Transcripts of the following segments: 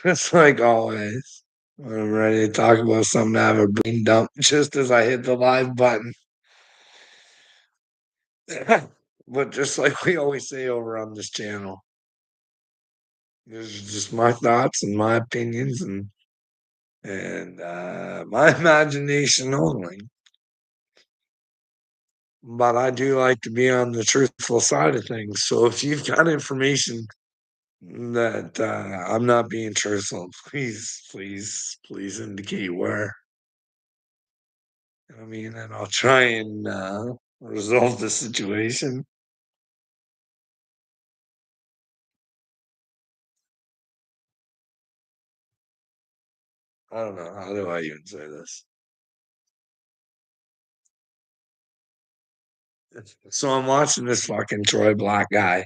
It's like always. When I'm ready to talk about something to have a brain dump just as I hit the live button. But just like we always say over on this channel, these are just my thoughts and my opinions and my imagination only. But I do like to be on the truthful side of things. So if you've got information that I'm not being truthful, please indicate where. I mean, and I'll try and resolve the situation. I don't know. How do I even say this? So I'm watching this fucking Troy Black guy,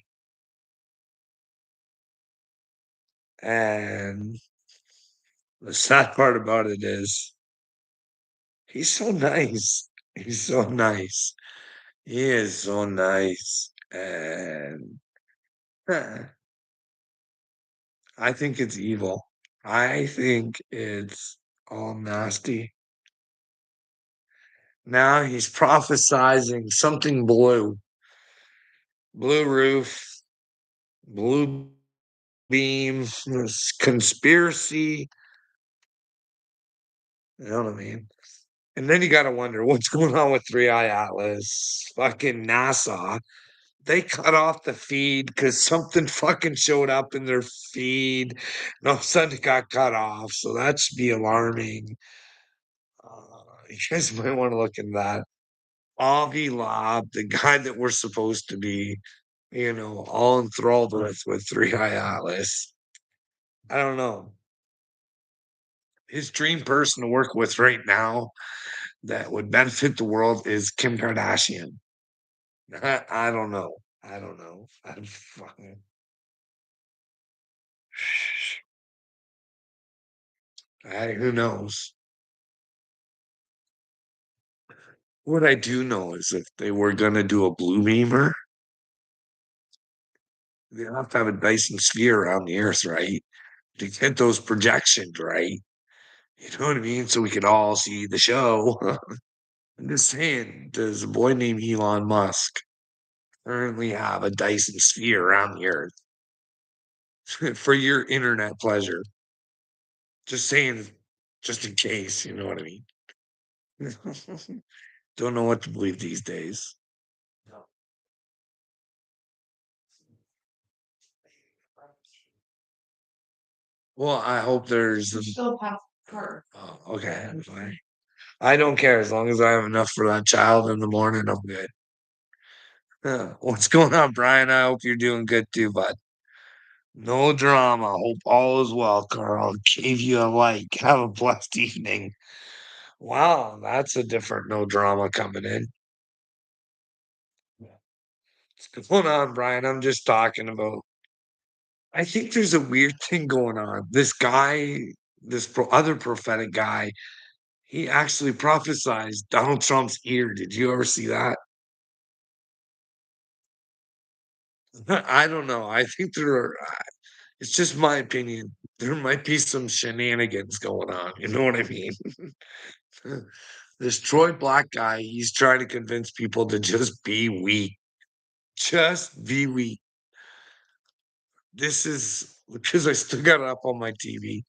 and the sad part about it is he's so nice. He's so nice. He is so nice. And I think it's evil. I think it's all nasty. Now he's prophesizing something blue, blue roof, blue beam, conspiracy. You know what I mean? And then you got to wonder what's going on with Three Eye Atlas, fucking NASA. They cut off the feed because something fucking showed up in their feed. And all of a sudden it got cut off. So that should be alarming. You guys might want to look in that. Avi Lob, the guy that we're supposed to be, all enthralled with Three Eye Atlas. I don't know. His dream person to work with right now that would benefit the world is Kim Kardashian. I don't know. I don't know. I'm fucking. Who knows? What I do know is if they were gonna do a blue beamer, they have to have a Dyson sphere around the Earth, right? To get those projections right. You know what I mean? So we could all see the show. I'm just saying, does a boy named Elon Musk currently have a Dyson sphere around the Earth for your internet pleasure? Just saying, just in case, you know what I mean? Don't know what to believe these days. Well, I hope there's. Oh, okay, I'm fine. I don't care as long as I have enough for that child in the morning. I'm good. What's going on, Brian? I hope you're doing good too, bud. No drama. Hope all is well, Carl. Gave you a like. Have a blessed evening. Wow, that's a different no drama coming in. What's going on, Brian? I'm just talking about. I think there's a weird thing going on. This guy, other prophetic guy, he actually prophesied Donald Trump's ear. Did you ever see that? I don't know. I think there are. It's just my opinion. There might be some shenanigans going on. You know what I mean? This Troy Black guy, he's trying to convince people to just be weak. Just be weak. This is because I still got it up on my TV.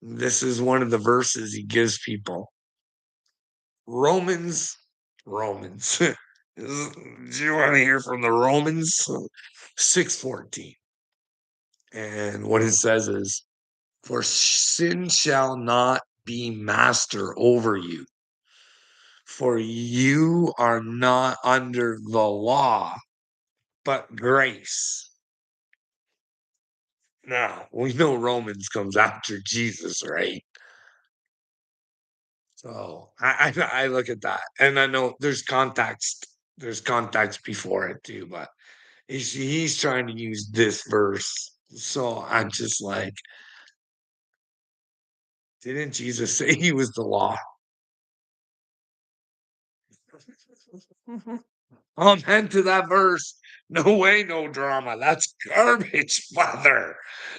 This is one of the verses he gives people. Romans. Do you want to hear from the Romans? 6:14. And what it says is, for sin shall not be master over you, for you are not under the law, but grace. Now, we know Romans comes after Jesus, right? So I look at that, and I know there's context. There's context before it too, but he's trying to use this verse. So I'm just like, didn't Jesus say he was the law? Amen to that verse. No way, no drama. That's garbage, father.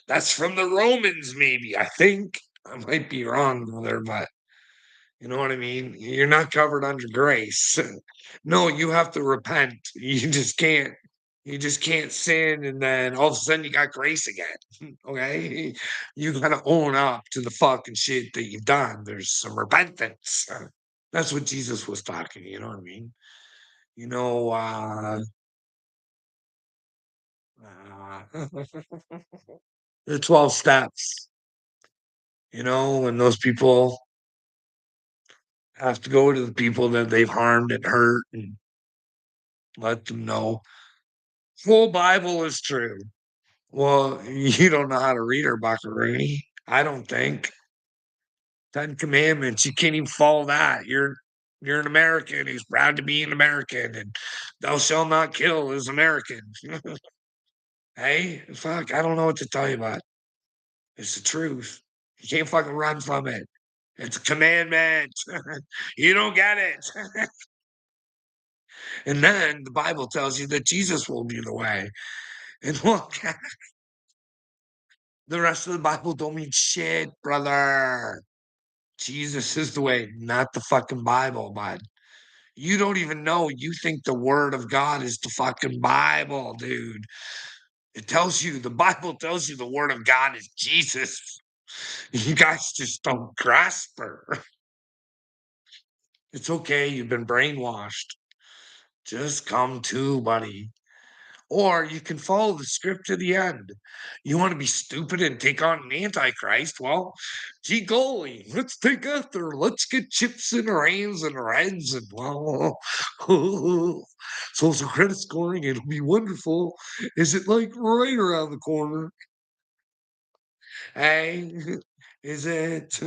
That's from the Romans, maybe. I think I might be wrong, brother, but you know what I mean? You're not covered under grace. No, you have to repent. You just can't. You just can't sin, and then all of a sudden you got grace again. Okay, you gotta own up to the fucking shit that you've done. There's some repentance. That's what Jesus was talking. You know what I mean? You know, the 12 steps. You know, and those people have to go to the people that they've harmed and hurt and let them know whole Bible is true. Well, you don't know how to read her, Buckaroo. I don't think. 10 Commandments, you can't even follow that. You're an American who's proud to be an American, and thou shalt not kill is American. Hey, fuck, I don't know what to tell you about. It's the truth. You can't fucking run from it. It's a commandment. You don't get it. And then the Bible tells you that Jesus will be the way. And look, the rest of the Bible don't mean shit, brother. Jesus is the way, not the fucking Bible, bud. You don't even know. You think the word of God is the fucking Bible, dude. It tells you, the Bible tells you the word of God is Jesus. You guys just don't grasp her. It's okay. You've been brainwashed. Just come to, buddy. Or you can follow the script to the end. You want to be stupid and take on an antichrist? Well, gee golly, let's take after. Let's get chips and rains and reds and well, social credit scoring. It'll be wonderful. Is it like right around the corner? Hey, is it?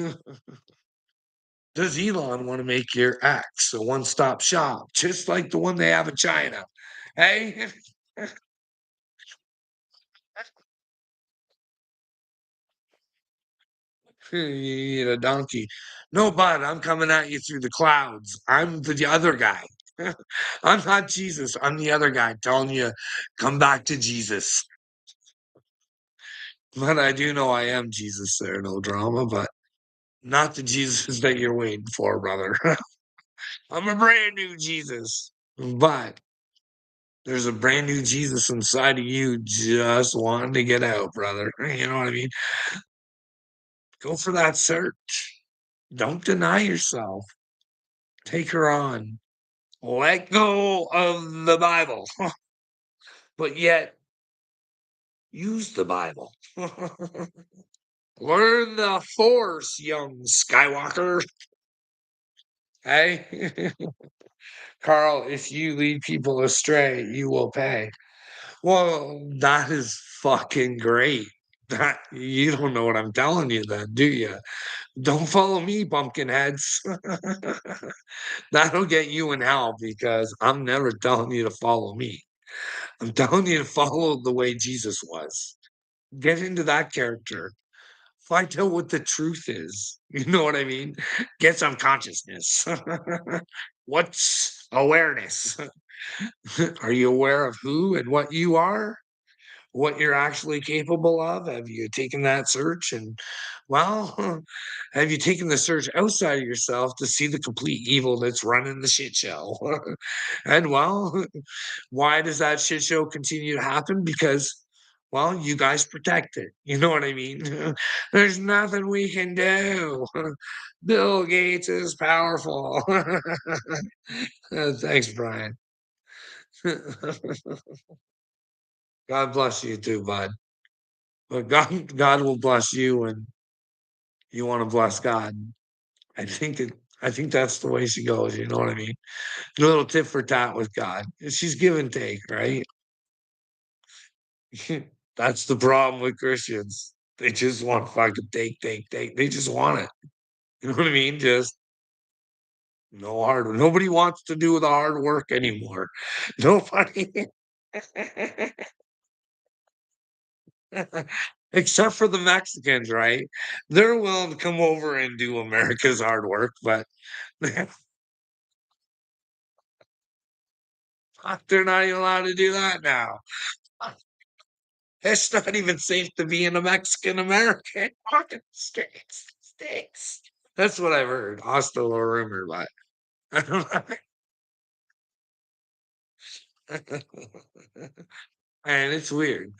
Does Elon want to make your X a one-stop shop, just like the one they have in China? Hey. You need a donkey. No, bud, I'm coming at you through the clouds. I'm the other guy. I'm not Jesus. I'm the other guy telling you, come back to Jesus. But I do know I am Jesus there, no drama, but not the Jesus that you're waiting for, brother. I'm a brand new Jesus. But there's a brand new Jesus inside of you just wanting to get out, brother. You know what I mean? Go for that search. Don't deny yourself. Take her on. Let go of the Bible, but yet use the Bible. Learn the Force, young Skywalker. Hey, Carl, if you lead people astray, you will pay. Well, that is fucking great. That you don't know what I'm telling you then, do you? Don't follow me, pumpkin heads. That'll get you in hell because I'm never telling you to follow me. I'm telling you to follow the way Jesus was. Get into that character. Find out what the truth is. You know what I mean? Get some consciousness. What's awareness? Are you aware of who and what you are? What you're actually capable of? Have you taken that search? And, well, have you taken the search outside of yourself to see the complete evil that's running the shit show? And, well, why does that shit show continue to happen? Because, well, you guys protect it. You know what I mean? There's nothing we can do. Bill Gates is powerful. Thanks, Brian. God bless you too, bud. But God will bless you when you want to bless God. I think it I think that's the way she goes, you know what I mean? A little tit for tat with God. She's give and take, right? That's the problem with Christians. They just want fucking take, take, take. They just want it. You know what I mean? Just no hard. Nobody wants to do the hard work anymore. Nobody, except for the Mexicans, right? They're willing to come over and do America's hard work, but They're not even allowed to do that now. It's not even safe to be in a Mexican American fucking states. States. That's what I've heard. Hostile or rumor, but I don't know. And it's weird.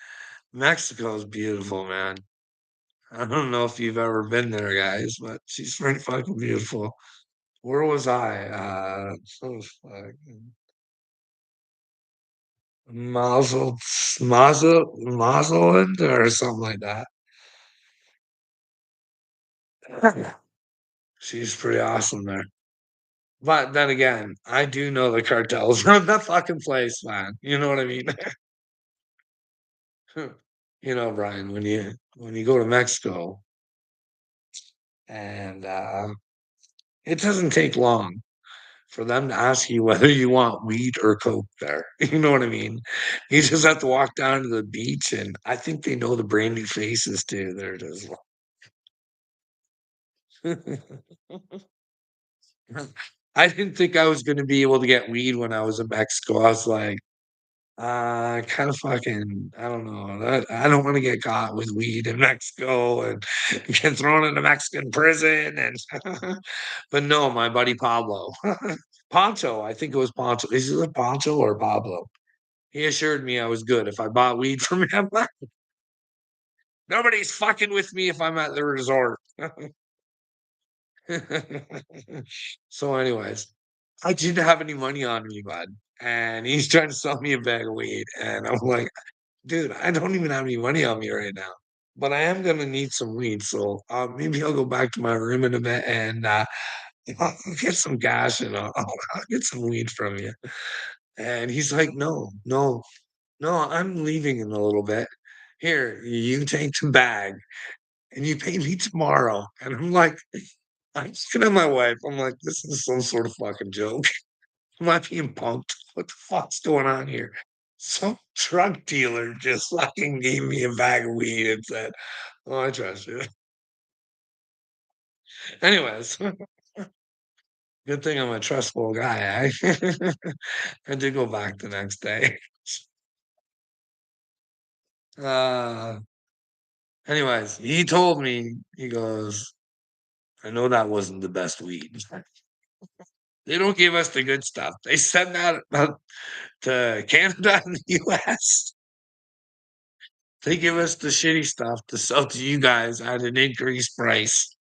Mexico's beautiful, man. I don't know if you've ever been there, guys, but she's pretty fucking beautiful. Where was I? So fucking Mazaland or something like that. She's pretty awesome there. But then again, I do know the cartels run that fucking place, man. You know what I mean? You know, Brian, when you go to Mexico and it doesn't take long for them to ask you whether you want weed or coke there. You know what I mean? You just have to walk down to the beach, and I think they know the brand new faces too. There it is. I didn't think I was going to be able to get weed when I was in Mexico. I was like, kind of fucking, I don't know. I don't want to get caught with weed in Mexico and get thrown in a Mexican prison. And but no, my buddy Pablo, Poncho, I think it was Poncho. Is it Poncho or Pablo? He assured me I was good if I bought weed from him. Nobody's fucking with me if I'm at the resort. So, anyways, I didn't have any money on me, bud. And he's trying to sell me a bag of weed. And I'm like, dude, I don't even have any money on me right now. But I am gonna need some weed. So maybe I'll go back to my room in a bit and I'll get some cash and I'll get some weed from you. And he's like, no, no, no, I'm leaving in a little bit. Here, you take the bag and you pay me tomorrow. And I'm like, I'm looking at my wife. I'm like, this is some sort of fucking joke. Am I being punked? What the fuck's going on here? Some drug dealer just fucking gave me a bag of weed and said, "Oh, I trust you." Anyways, good thing I'm a trustful guy. I did go back the next day. Uh, anyways, he told me, he goes, I know that wasn't the best weed. They don't give us the good stuff. They send that out to Canada and the US. They give us the shitty stuff to sell to you guys at an increased price.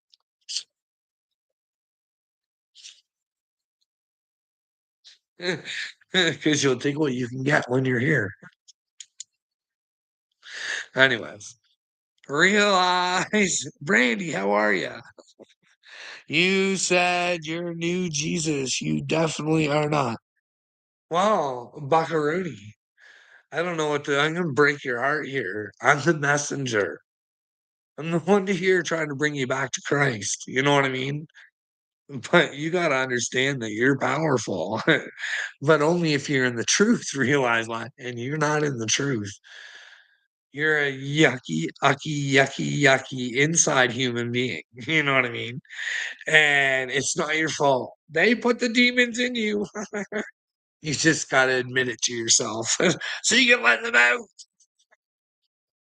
Because you'll take what you can get when you're here. Anyways, realize, Brandy, how are you? You said you're new Jesus. You definitely are not. Well, Buckaroonie. I don't know what to. I'm gonna break your heart here. I'm the messenger. I'm the one to here trying to bring you back to Christ. You know what I mean? But you got to understand that you're powerful, but only if you're in the truth. Realize that, and you're not in the truth. You're a yucky inside human being. You know what I mean? And it's not your fault. They put the demons in you. You just got to admit it to yourself so you can let them out.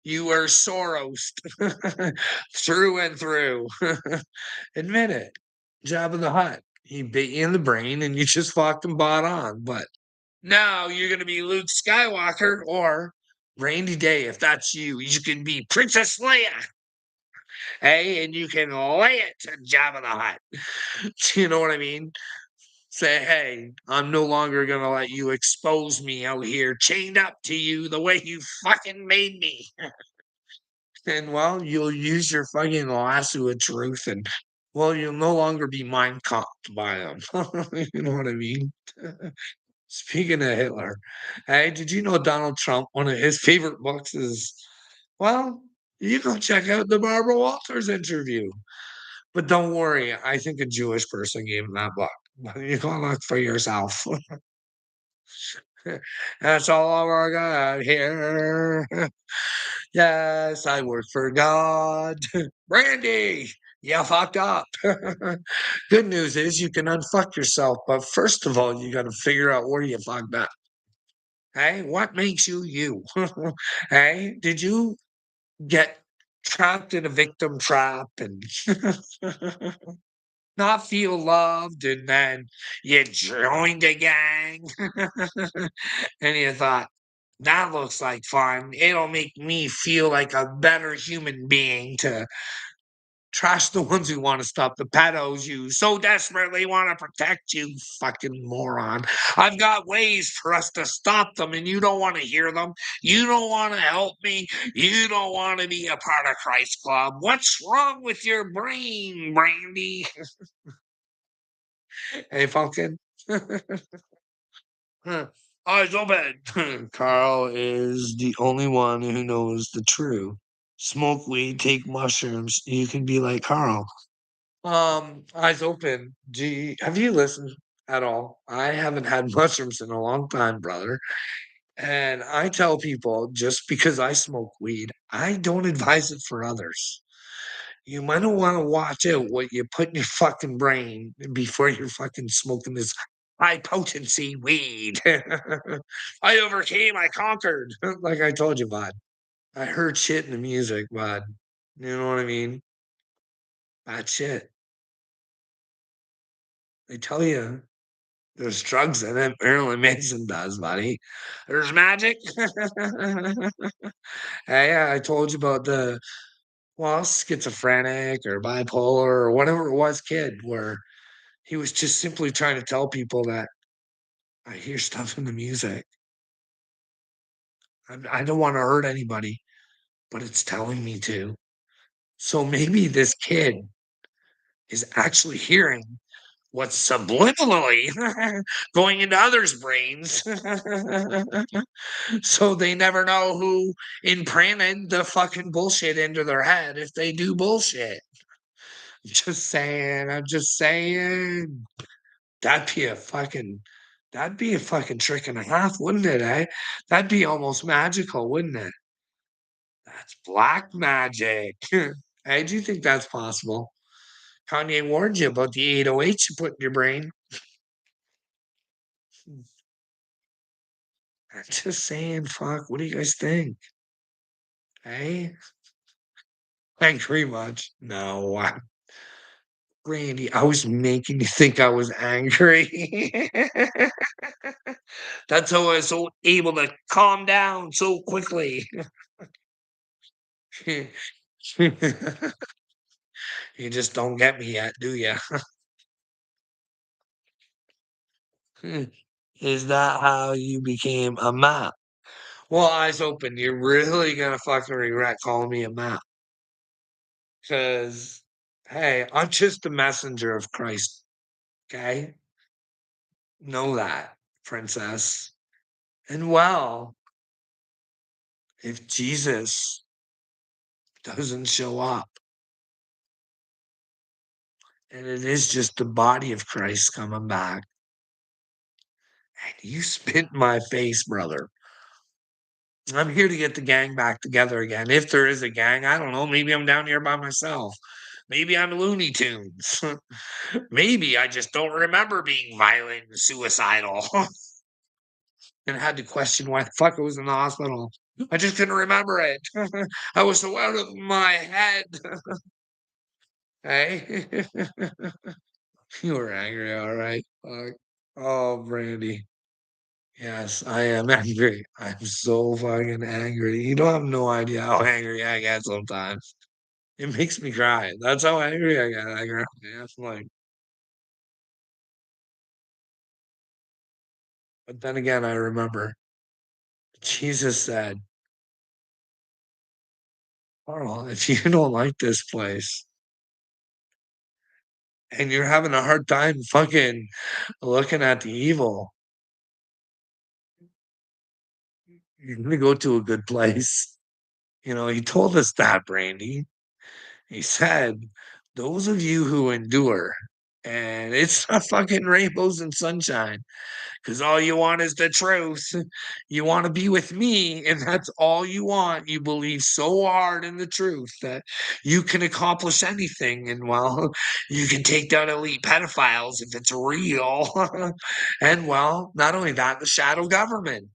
You were Soros through and through. Admit it. Jabba the Hutt. He bit you in the brain and you just fucking bought on. But now you're going to be Luke Skywalker or Randy Day. If that's you, you can be Princess Leia. Hey, and you can lay it to Jabba the Hutt. You know what I mean? Say, hey, I'm no longer going to let you expose me out here, chained up to you the way you fucking made me. And well, you'll use your fucking lasso of truth and well, you'll no longer be mind copped by them. You know what I mean? Speaking of Hitler, hey, did you know Donald Trump, one of his favorite books is, well, you go check out the Barbara Walters interview. But don't worry, I think a Jewish person gave him that book. You go look for yourself. That's all I got here. Yes, I work for God. Brandy, you fucked up. Good news is you can unfuck yourself, but first of all, you got to figure out where you fucked up. Hey, what makes you you? Hey, did you get trapped in a victim trap and not feel loved, and then you joined a gang and you thought, that looks like fun. It'll make me feel like a better human being to trash the ones who want to stop the pedos you so desperately want to protect, you fucking moron. I've got ways for us to stop them, and you don't want to hear them. You don't want to help me. You don't want to be a part of Christ Club. What's wrong with your brain, Brandy? Hey, Falcon. Huh. Eyes open. Carl is the only one who knows the truth. Smoke weed, take mushrooms. You can be like Carl. Eyes open. Have you listened at all? I haven't had mushrooms in a long time, brother. And I tell people, just because I smoke weed, I don't advise it for others. You might want to watch out what you put in your fucking brain before you're fucking smoking this high potency weed. I overcame, I conquered. Like I told you, bud. I heard shit in the music, bud. You know what I mean? Bad shit. They tell you there's drugs in it. Marilyn Manson does, buddy. There's magic. Hey, I told you about the well, schizophrenic or bipolar or whatever it was, kid, where he was just simply trying to tell people that I hear stuff in the music. I don't want to hurt anybody, but it's telling me to. So maybe this kid is actually hearing what's subliminally going into others' brains. So they never know who imprinted the fucking bullshit into their head if they do bullshit. Just saying, I'm just saying. That'd be a fucking that'd be a fucking trick and a half, wouldn't it, eh? That'd be almost magical, wouldn't it? That's black magic. Hey, do you think that's possible? Kanye warned you about the 808s you put in your brain. I'm just saying, fuck, what do you guys think? Hey? Angry much? No, Randy, I was making you think I was angry. That's how I was so able to calm down so quickly. You just don't get me yet, do you? Is that how you became a map? Well, eyes open, you're really gonna fucking regret calling me a map. Because, hey, I'm just a messenger of Christ, okay? Know that, princess. And well, if Jesus doesn't show up, and it is just the body of Christ coming back, and you spit in my face, brother. I'm here to get the gang back together again. If there is a gang, I don't know. Maybe I'm down here by myself. Maybe I'm Looney Tunes. Maybe I just don't remember being violent and suicidal and had to question why the fuck I was in the hospital. I just couldn't remember it. I was so out of my head. Hey, you were angry, all right. Fuck. Oh, Brandy. Yes, I am angry. I'm so fucking angry. You don't have no idea how angry I get sometimes. It makes me cry. That's how angry I get. I get it's like, but then again, I remember Jesus said, Carl, if you don't like this place and you're having a hard time fucking looking at the evil, you're gonna go to a good place. You know, he told us that, Brandy. He said, those of you who endure, and it's not fucking rainbows and sunshine. Because all you want is the truth. You want to be with me, and that's all you want. You believe so hard in the truth that you can accomplish anything. And well, you can take down elite pedophiles if it's real. And well, not only that, the shadow government.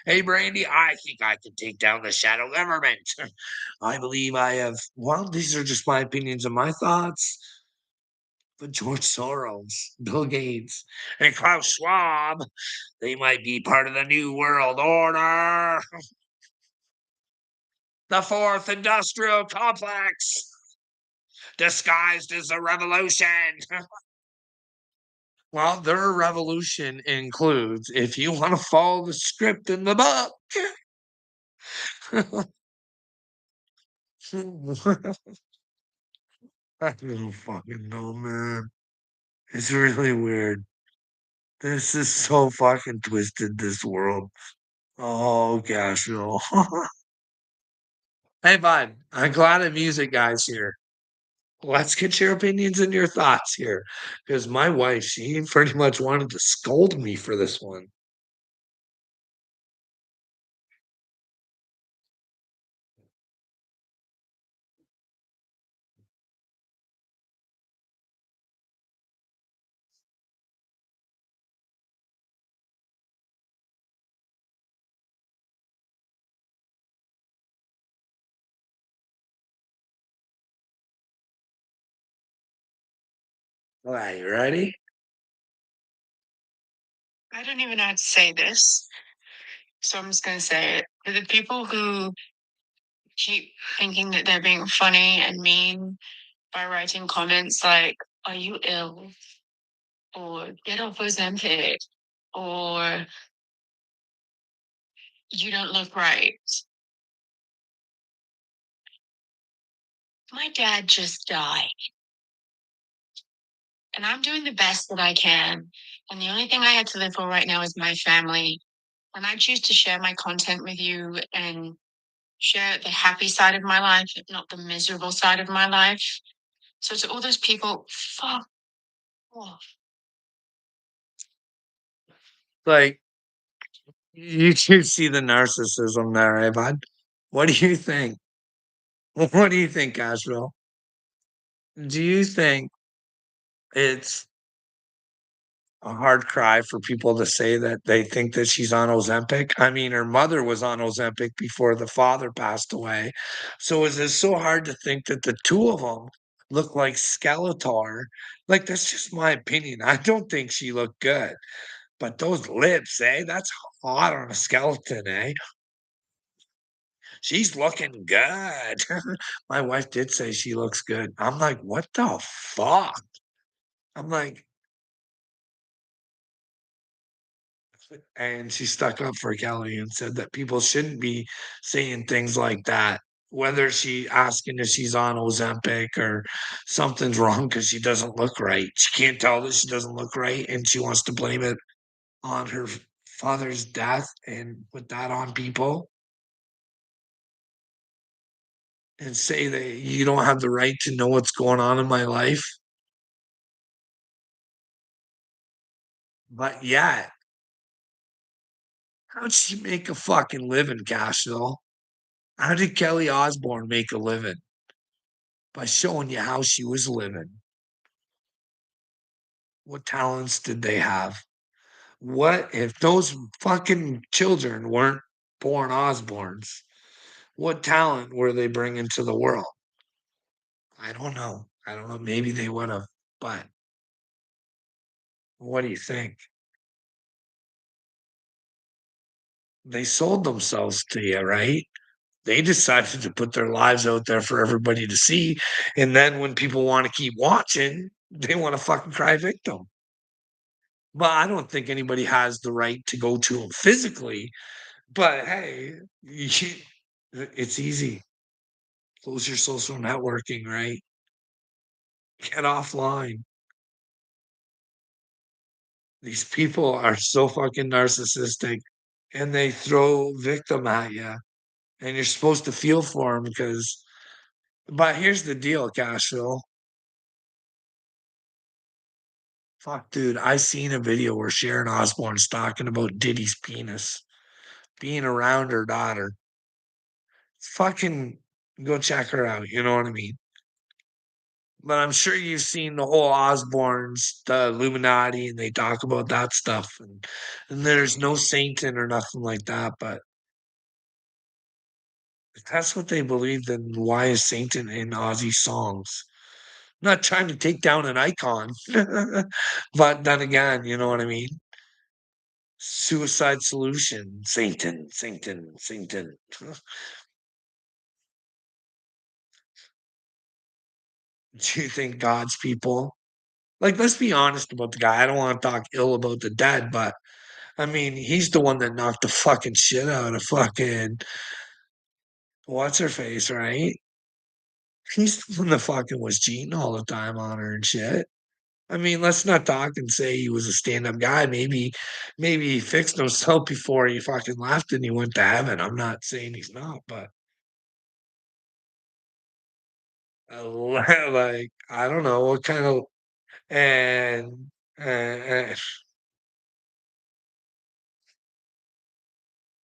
Hey, Brandy, I think I can take down the shadow government. I believe I have. Well, these are just my opinions and my thoughts. But George Soros, Bill Gates, and Klaus Schwab, they might be part of the New World Order, the Fourth Industrial Complex, disguised as a revolution. Well, their revolution includes, if you want to follow the script in the book, I don't fucking know, man. It's really weird. This is so fucking twisted, this world. Oh gosh, no. Hey, bud, I'm glad the music guy's here. Let's get your opinions and your thoughts here. Because my wife, she pretty much wanted to scold me for this one. All right, you ready? I don't even know how to say this, so I'm just going to say it. For the people who keep thinking that they're being funny and mean by writing comments like, "Are you ill?" or "Get off Ozempic," or "You don't look right." My dad just died, and I'm doing the best that I can. And the only thing I have to live for right now is my family. And I choose to share my content with you and share the happy side of my life, not the miserable side of my life. So to all those people, fuck off. Like, you can see the narcissism there, eh, bud? What do you think? What do you think, Asheville? Do you think it's a hard cry for people to say that they think that she's on Ozempic? I mean, her mother was on Ozempic before the father passed away. So is it so hard to think that the two of them look like Skeletor? Like, that's just my opinion. I don't think she looked good. But those lips, eh? That's hot on a skeleton, eh? She's looking good. My wife did say she looks good. I'm like, what the fuck? I'm like, and she stuck up for Kelly and said that people shouldn't be saying things like that. Whether she asking if she's on Ozempic or something's wrong because she doesn't look right. She can't tell that she doesn't look right, and she wants to blame it on her father's death and put that on people and say that you don't have the right to know what's going on in my life. But yet, how'd she make a fucking living, Cashville? How did Kelly Osbourne make a living? By showing you how she was living. What talents did they have? What if those fucking children weren't born Osbournes? What talent were they bringing to the world? I don't know. I don't know. Maybe they would have, but what do you think? They sold themselves to you, right? They decided to put their lives out there for everybody to see. And then when people want to keep watching, they want to fucking cry victim. But I don't think anybody has the right to go to them physically. But hey, it's easy. Close your social networking, right? Get offline. These people are so fucking narcissistic and they throw victim at you. And you're supposed to feel for them because, but here's the deal, Cashville. Fuck, dude, I seen a video where Sharon Osbourne's talking about Diddy's penis being around her daughter. Fucking go check her out. You know what I mean? But I'm sure you've seen the whole Osborns, the Illuminati, and they talk about that stuff. And there's no Satan or nothing like that. But if that's what they believe, then why is Satan in Ozzy songs? I'm not trying to take down an icon. But then again, you know what I mean? Suicide solution. Satan, Satan, Satan. Do you think God's people? Like, let's be honest about the guy. I don't want to talk ill about the dead, but I mean, he's the one that knocked the fucking shit out of fucking what's her face, right? He's the one that fucking was cheating all the time on her and shit. I mean, let's not talk and say he was a stand-up guy. Maybe he fixed himself before he fucking left and he went to heaven. I'm not saying he's not, but like I don't know what kind of and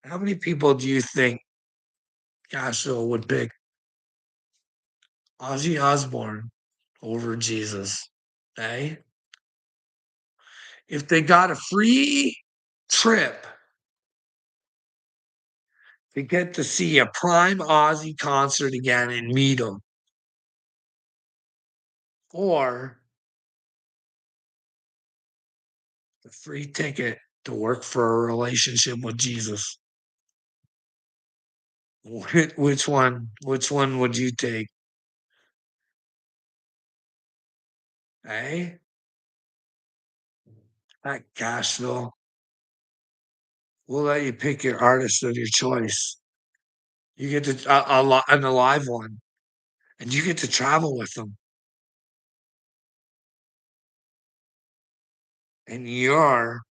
how many people do you think Castro would pick Ozzy Osbourne over Jesus? Eh? If they got a free trip to get to see a prime Ozzy concert again and meet him, or a free ticket to work for a relationship with Jesus. Which one? Which one would you take? Eh? That Cashville. We'll let you pick your artist of your choice. You get to an alive one, and you get to travel with them. And you're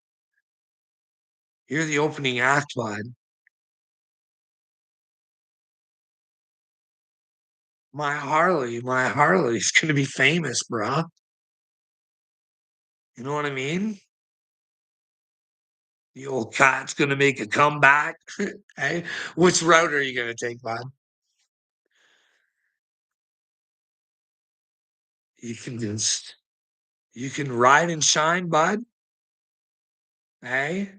the opening act, bud. My Harley's gonna be famous, bruh. You know what I mean? The old cat's gonna make a comeback. Hey, which route are you gonna take, bud? You can just you can ride and shine, bud. Hey,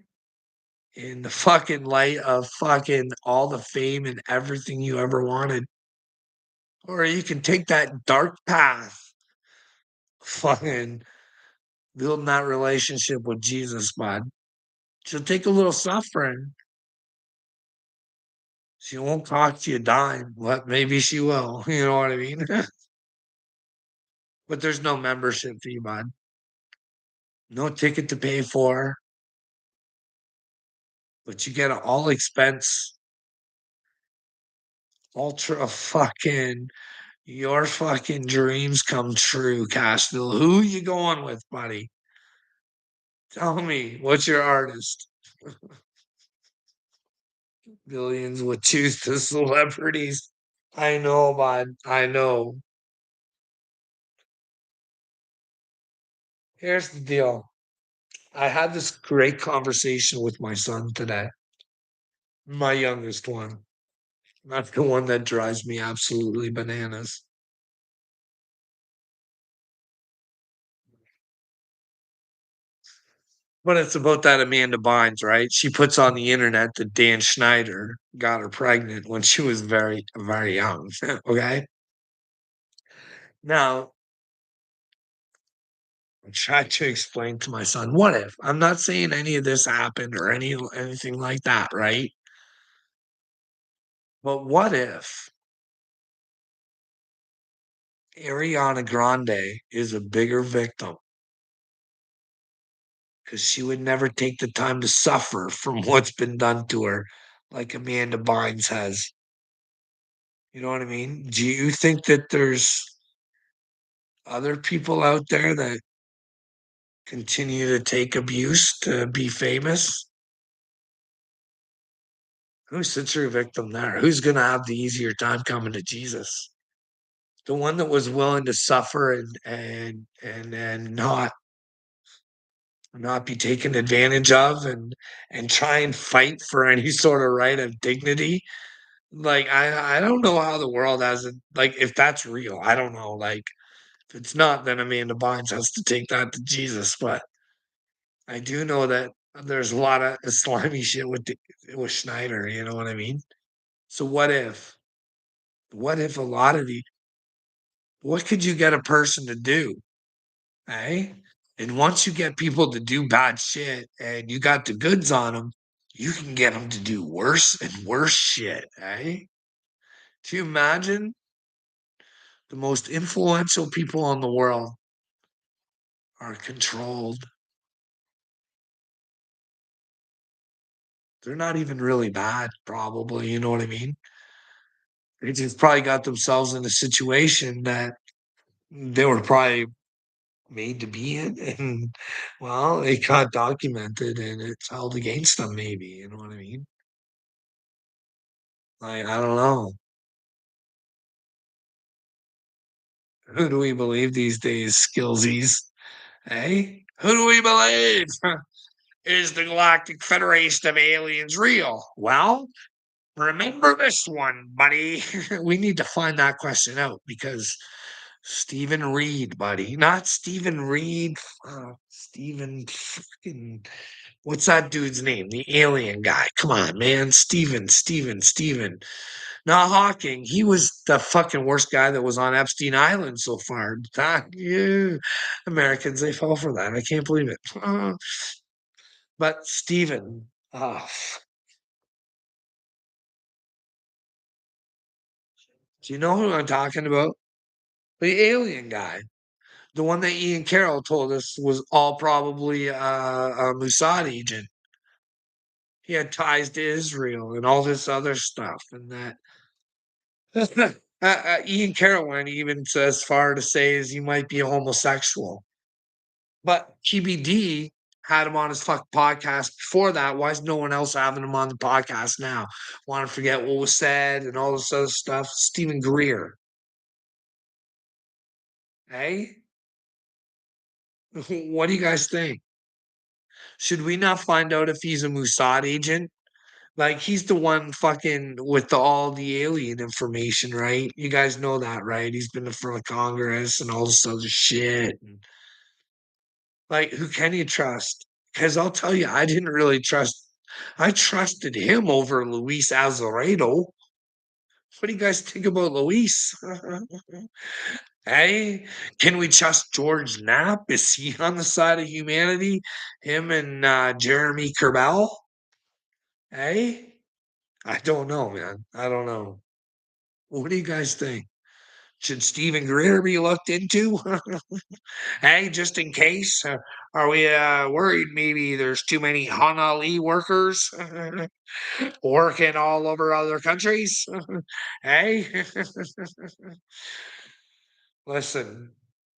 in the fucking light of fucking all the fame and everything you ever wanted. Or you can take that dark path, fucking building that relationship with Jesus, bud. She'll take a little suffering. She won't cost you a dime. What? Maybe she will. You know what I mean? But there's no membership fee, bud. No ticket to pay for, but you get an all expense, ultra fucking, your fucking dreams come true, Cashville. Who you going with, buddy? Tell me, what's your artist? Billions would choose the celebrities. I know, bud. I know. Here's the deal. I had this great conversation with my son today, my youngest one. Not the one that drives me absolutely bananas. But it's about that Amanda Bynes, right? She puts on the internet that Dan Schneider got her pregnant when she was very, very young. Okay. Now, I tried to explain to my son, what if? I'm not saying any of this happened or anything like that, right? But what if Ariana Grande is a bigger victim because she would never take the time to suffer from what's been done to her, like Amanda Bynes has. You know what I mean? Do you think that there's other people out there that continue to take abuse to be famous? Who's the true victim there? Who's gonna have the easier time coming to Jesus? The one that was willing to suffer and not be taken advantage of and try and fight for any sort of right of dignity. Like I don't know how the world has it. Like if that's real, I don't know. Like If it's not, then Amanda Bynes has to take that to Jesus. But I do know that there's a lot of slimy shit with Schneider. You know what I mean? So what if? What if a lot of the what could you get a person to do? Eh? And once you get people to do bad shit and you got the goods on them, you can get them to do worse and worse shit. Eh? Do you imagine the most influential people in the world are controlled? They're not even really bad, probably. You know what I mean? They just probably got themselves in a situation that they were probably made to be in. And, well, it got documented and it's held against them, maybe. You know what I mean? Like, I don't know. Who do we believe these days, Skillsies? Hey? Who do we believe? Is the Galactic Federation of Aliens real? Well, remember this one, buddy. We need to find that question out because Stephen Reed, buddy. Not Stephen Reed. Stephen fucking. What's that dude's name? The alien guy. Come on, man. Stephen. Not Hawking. He was the fucking worst guy that was on Epstein Island so far. Yeah. Americans, they fall for that. I can't believe it. But Stephen, do you know who I'm talking about? The alien guy. The one that Ian Carroll told us was all probably a Mossad agent. He had ties to Israel and all this other stuff, and that Ian Carroll went even to as far to say as he might be a homosexual. But TBD had him on his fuck podcast before that. Why is no one else having him on the podcast now? Want to forget what was said and all this other stuff? Stephen Greer, hey, what do you guys think? Should we not find out if he's a Mossad agent? Like he's the one fucking with all the alien information, right? You guys know that, right? He's been in front of Congress and all this other shit. And, like, who can you trust? Because I'll tell you, I didn't really trust. I trusted him over Luis Azeredo. What do you guys think about Luis? Hey, can we trust George Knapp? Is he on the side of humanity? Him and Jeremy Corbell? Hey, I don't know, man. I don't know. What do you guys think? Should Stephen Greer be looked into? Hey, just in case? Are we worried maybe there's too many Hanali workers working all over other countries? Hey, listen,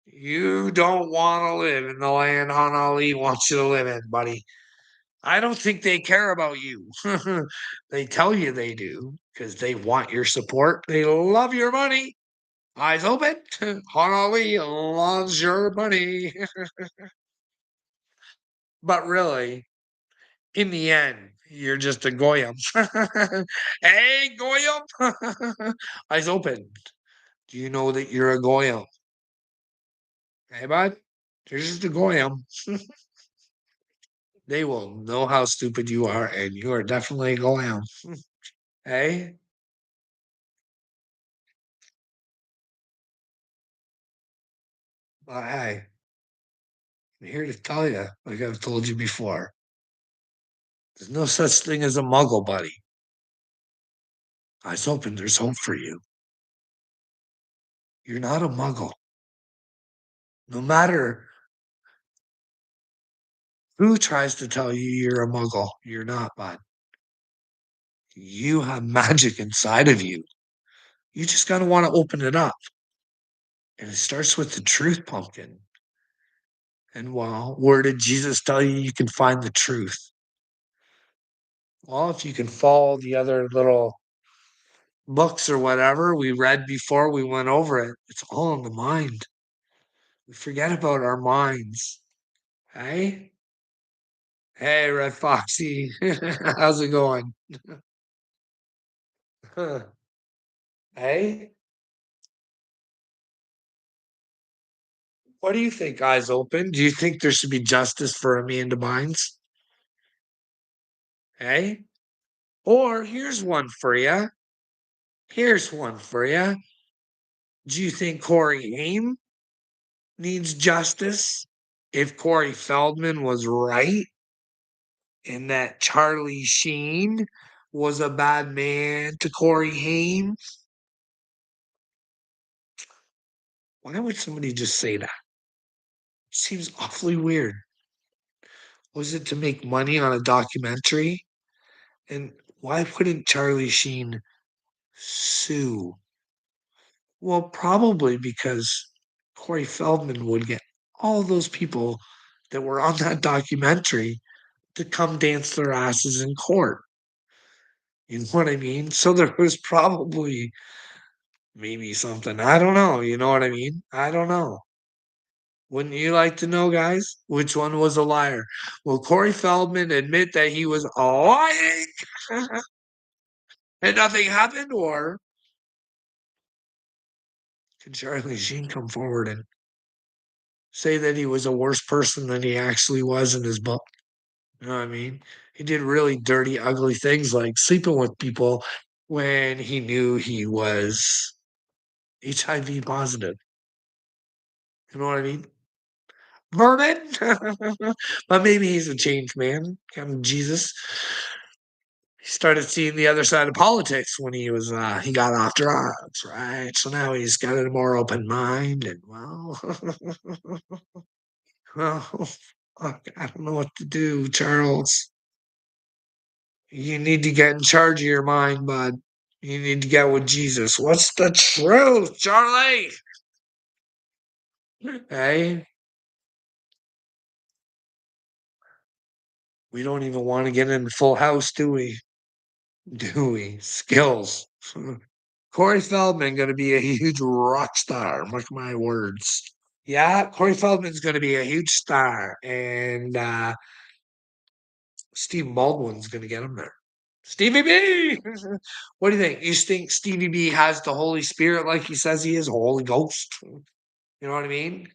you don't want to live in the land Hanali wants you to live in, buddy. I don't think they care about you. They tell you they do because they want your support. They love your money. Eyes open. Honolulu loves your money. But really, in the end, you're just a goyim. Hey, goyim. Eyes open. Do you know that you're a goyim? Hey, bud. You're just a goyim. They will know how stupid you are, and you are definitely a goyim. Hey, well, hey, I'm here to tell you, like I've told you before, there's no such thing as a muggle, buddy. Eyes open, there's hope for you. You're not a muggle. No matter who tries to tell you you're a muggle, you're not, bud. You have magic inside of you. You just got to want to open it up. And it starts with the truth, pumpkin. And well, where did Jesus tell you you can find the truth? Well, if you can follow the other little books or whatever we read before we went over it, it's all in the mind. We forget about our minds. Hey? Hey, Red Foxy. How's it going? Hey? What do you think, eyes open? Do you think there should be justice for Amanda Bynes? Hey? Or here's one for you. Here's one for you. Do you think Corey Haim needs justice? If Corey Feldman was right and that Charlie Sheen was a bad man to Corey Haim, why would somebody just say that? Seems awfully weird. Was it to make money on a documentary? And why wouldn't Charlie Sheen sue? Well, probably because Corey Feldman would get all those people that were on that documentary to come dance their asses in court. You know what I mean? So there was probably maybe something. I don't know. You know what I mean? I don't know. Wouldn't you like to know, guys, which one was a liar? Will Corey Feldman admit that he was lying and nothing happened, or can Charlie Sheen come forward and say that he was a worse person than he actually was in his book? You know what I mean? He did really dirty, ugly things like sleeping with people when he knew he was HIV positive. You know what I mean? Vernon, but maybe he's a changed man. Kind of Jesus. He started seeing the other side of politics when he got off drugs, right? So now he's got a more open mind, and well, well, fuck, I don't know what to do, Charles. You need to get in charge of your mind, bud. You need to get with Jesus. What's the truth, Charlie? Hey, we don't even want to get in Full House, do we? Do we? Skills. Corey Feldman going to be a huge rock star. Mark my words. Yeah, Corey Feldman's going to be a huge star, and Steve Baldwin's going to get him there. Stevie B. What do you think? You think Stevie B has the Holy Spirit like he says he is, Holy Ghost? You know what I mean?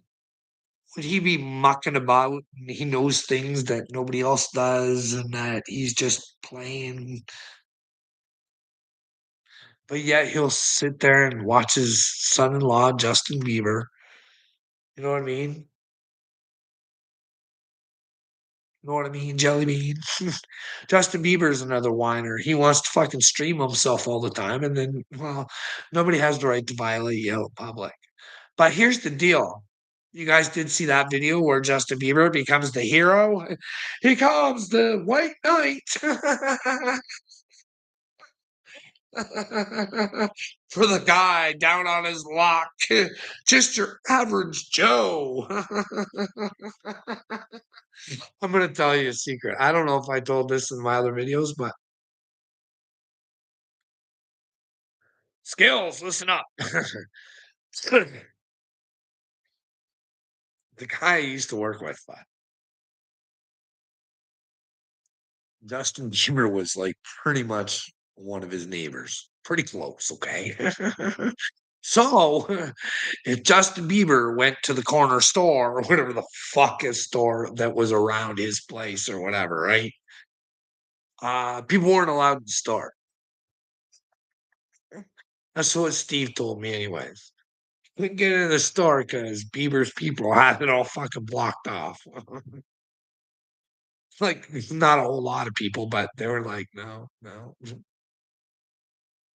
Would he be mucking about? He knows things that nobody else does, and that he's just playing. But yet he'll sit there and watch his son-in-law, Justin Bieber. You know what I mean? You know what I mean, Jelly Bean? Justin Bieber's another whiner. He wants to fucking stream himself all the time, and then, well, nobody has the right to violate you out in public. But here's the deal. You guys did see that video where Justin Bieber becomes the hero? He comes the white knight for the guy down on his luck. Just your average Joe. I'm going to tell you a secret. I don't know if I told this in my other videos, but skills, listen up. The guy I used to work with, Justin Bieber was like pretty much one of his neighbors, pretty close. Okay. So if Justin Bieber went to the corner store or whatever the fuck his store that was around his place or whatever, right? People weren't allowed in the store. That's what Steve told me, anyways. Couldn't get in the store because Bieber's people had it all fucking blocked off. Like, not a whole lot of people, but they were like, no, no,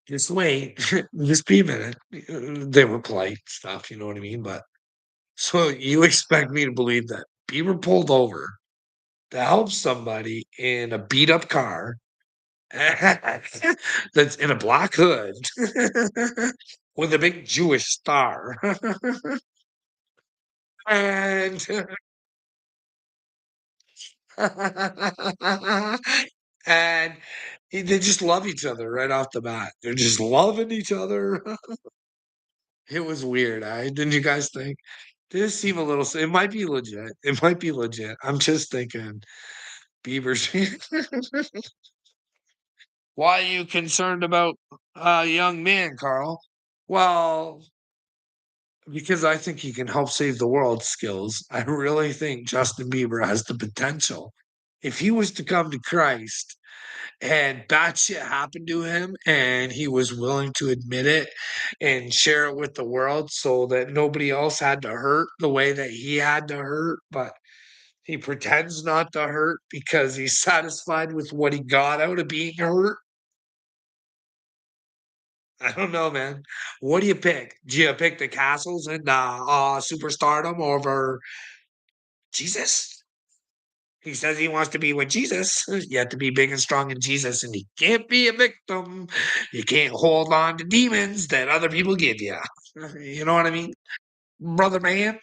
just wait, just be a minute. They were polite stuff, you know what I mean? But so you expect me to believe that Bieber pulled over to help somebody in a beat up car that's in a black hood with a big Jewish star. And and they just love each other right off the bat. They're just loving each other. It was weird. I didn't you guys think? Did it seem a little? It might be legit. It might be legit. I'm just thinking, Bieber's. Why are you concerned about a young man, Carl? Well, because I think he can help save the world skills. I really think Justin Bieber has the potential. If he was to come to Christ and bad shit happened to him and he was willing to admit it and share it with the world so that nobody else had to hurt the way that he had to hurt, but he pretends not to hurt because he's satisfied with what he got out of being hurt. I don't know, man. What do you pick? Do you pick the castles and superstardom over Jesus? He says he wants to be with Jesus. You have to be big and strong in Jesus, and you can't be a victim. You can't hold on to demons that other people give you. You know what I mean? Brother man,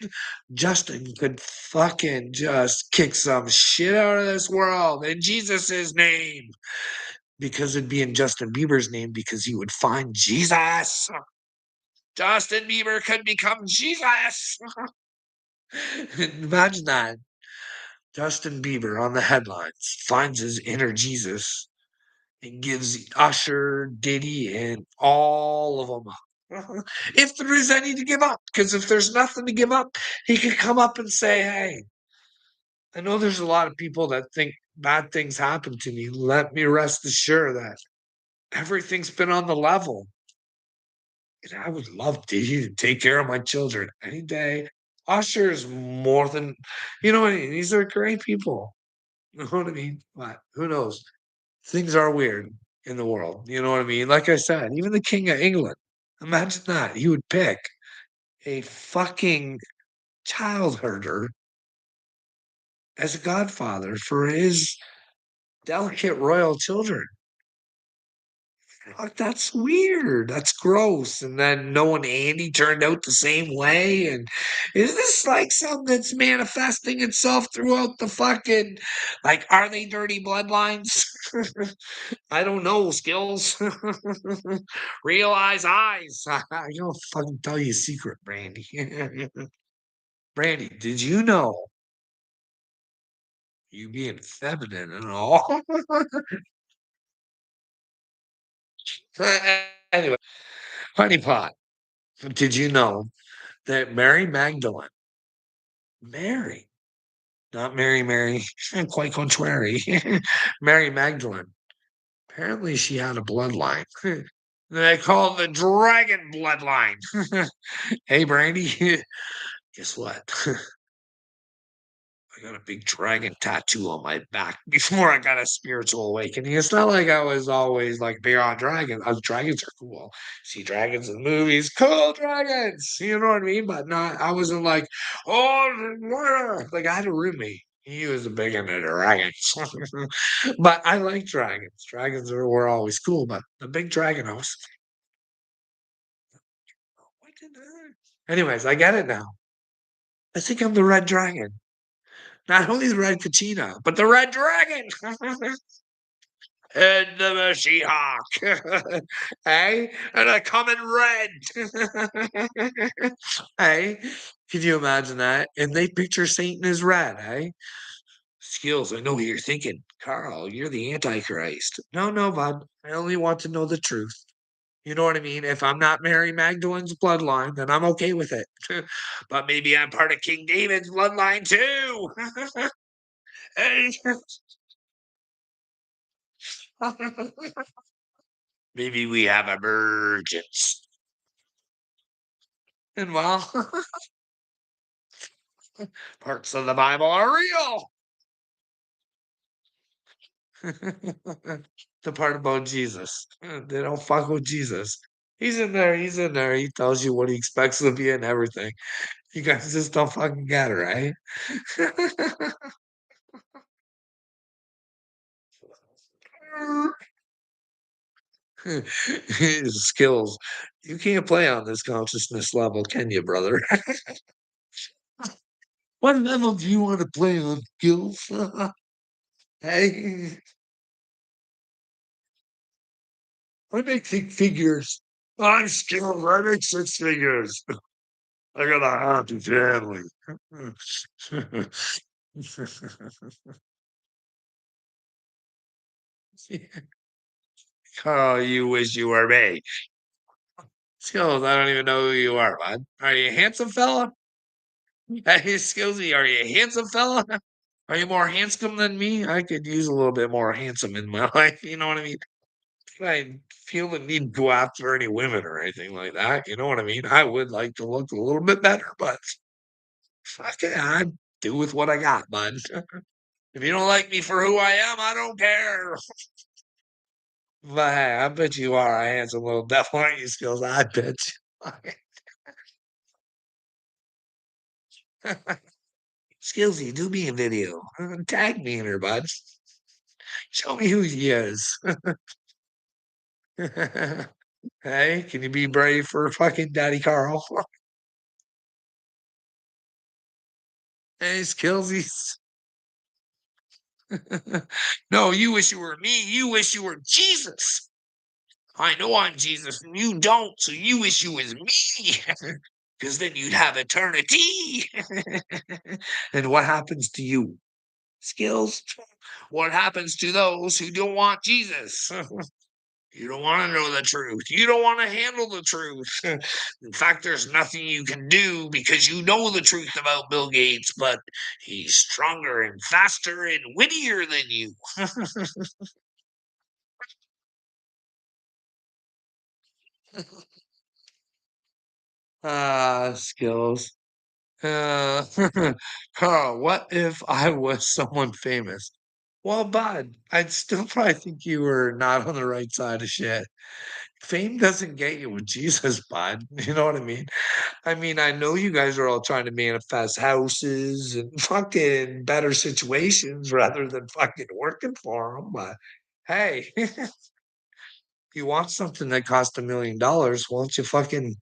Justin could fucking just kick some shit out of this world in Jesus' name because it'd be in Justin Bieber's name because he would find Jesus. Justin Bieber could become Jesus. Imagine that. Justin Bieber on the headlines finds his inner Jesus and gives Usher, Diddy, and all of them up. If there is any to give up, because if there's nothing to give up, he could come up and say, hey, I know there's a lot of people that think bad things happen to me. Let me rest assured that everything's been on the level. And I would love Diddy to take care of my children any day. Usher is more than, you know what I mean? These are great people. You know what I mean? But who knows? Things are weird in the world. You know what I mean? Like I said, even the King of England, imagine that. He would pick a fucking child herder as a godfather for his delicate royal children. Like, that's weird. That's gross. And then knowing Andy turned out the same way. And is this like something that's manifesting itself throughout the fucking like are they dirty bloodlines? I don't know, skills. Realize eyes. I don't fucking tell you a secret, Brandy. Brandy, did you know you being feminine and all? Anyway, honey pot, did you know that Mary Magdalene, Mary, not Mary, quite contrary, Mary Magdalene, apparently she had a bloodline. They call it the dragon bloodline. Hey, Brandy, guess what? I got a big dragon tattoo on my back before I got a spiritual awakening. It's not like I was always like big on dragons. Dragons are cool. See dragons in movies, cool dragons. You know what I mean? But not, I wasn't like, oh, like I had a roommate. He was a big into dragons. But I like dragons. Were always cool. But the big dragon, I was, what did I? Anyways, I get it now. I think I'm the red dragon. Not only the red Kachina, but the red dragon. And the She-Hulk. Hey, and I come in red. Hey, can you imagine that? And they picture Satan as red, hey? Skills, I know what you're thinking. Carl, you're the Antichrist. No, no, bud. I only want to know the truth. You know what I mean? If I'm not Mary Magdalene's bloodline, then I'm okay with it. But maybe I'm part of King David's bloodline too. Hey. Maybe we have emergence. And well, parts of the Bible are real. The part about Jesus. They don't fuck with Jesus. He's in there, he's in there. He tells you what he expects of you and everything. You guys just don't fucking get it, right? His skills. You can't play on this consciousness level, can you, brother? What level do you want to play on, skills? Hey, I make six figures. I'm skilled. I make six figures. I got a happy family. Oh, you wish you were me. Skills, I don't even know who you are, bud. Are you a handsome fella? Hey, Skillsy, are you a handsome fella? Are you more handsome than me? I could use a little bit more handsome in my life. You know what I mean? I feel the need to go after any women or anything like that. You know what I mean? I would like to look a little bit better, but fuck it, I do with what I got, bud. If you don't like me for who I am, I don't care. But hey, I bet you are a handsome little devil, aren't you, Skills? I bet you. Skillsy, do me a video. Tag me in her, bud. Show me who he is. Hey, can you be brave for fucking Daddy Carl? Hey, Skillsies. No, you wish you were me. You wish you were Jesus. I know I'm Jesus and you don't, so you wish you was me. Because then you'd have eternity. And what happens to you? Skills? What happens to those who don't want Jesus? You don't want to know the truth. You don't want to handle the truth. In fact, there's nothing you can do because you know the truth about Bill Gates, but he's stronger and faster and wittier than you. Skills. Uh, Carl, what if I was someone famous? Well, bud, I'd still probably think you were not on the right side of shit. Fame doesn't get you with Jesus, bud. You know what I mean, I know you guys are all trying to manifest houses and fucking better situations rather than fucking working for them. But hey, if you want something that costs $1 million, why don't you fucking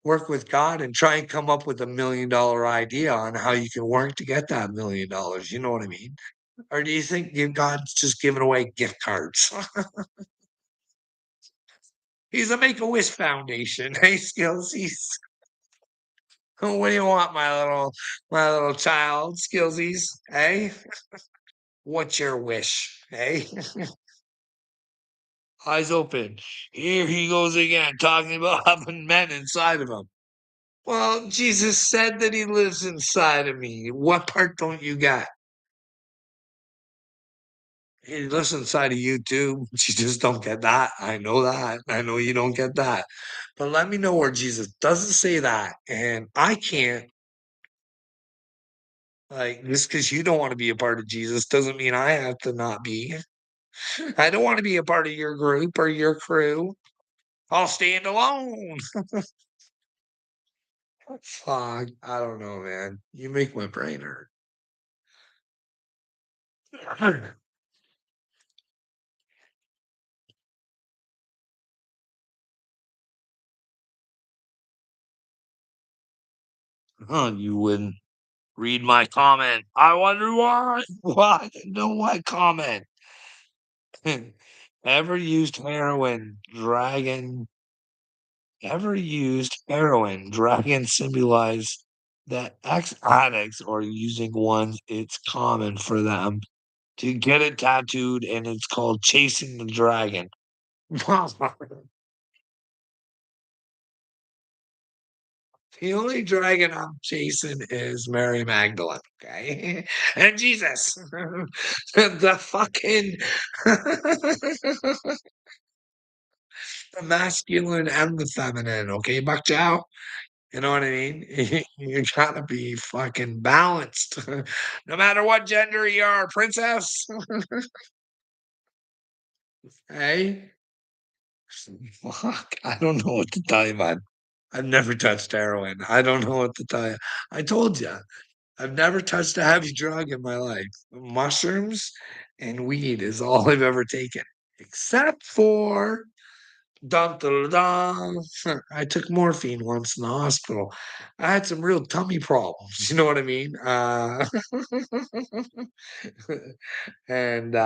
work with God and try and come up with $1 million idea on how you can work to get that $1 million? You know what I mean? Or do you think God's just giving away gift cards? He's a Make a Wish Foundation. Hey, Skills. What do you want, my little child? Skillsies, hey? What's your wish? Hey? Eyes open. Here he goes again, talking about having men inside of him. Well, Jesus said that he lives inside of me. What part don't you got? He lives inside of you too. You just don't get that. I know that. I know you don't get that. But let me know where Jesus doesn't say that. And I can't, like, just because you don't want to be a part of Jesus doesn't mean I have to not be. I don't want to be a part of your group or your crew. I'll stand alone. Fuck. I don't know, man. You make my brain hurt. Oh, you wouldn't read my comment. I wonder why. Why? No, what comment? Ever used heroin, dragon? Ever used heroin, dragon symbolize that ex addicts are using one. It's common for them to get it tattooed, and it's called chasing the dragon. The only dragon I'm chasing is Mary Magdalene, okay? And Jesus. The fucking the masculine and the feminine, okay, Buck Chow? You know what I mean? You gotta be fucking balanced. No matter what gender you are, princess. Hey? Fuck. I don't know what to tell you, man. I've never touched heroin. I don't know what to tell you. I told you. I've never touched a heavy drug in my life. Mushrooms and weed is all I've ever taken, except for dun, dun, dun, dun. I took morphine once in the hospital. I had some real tummy problems. You know what I mean? And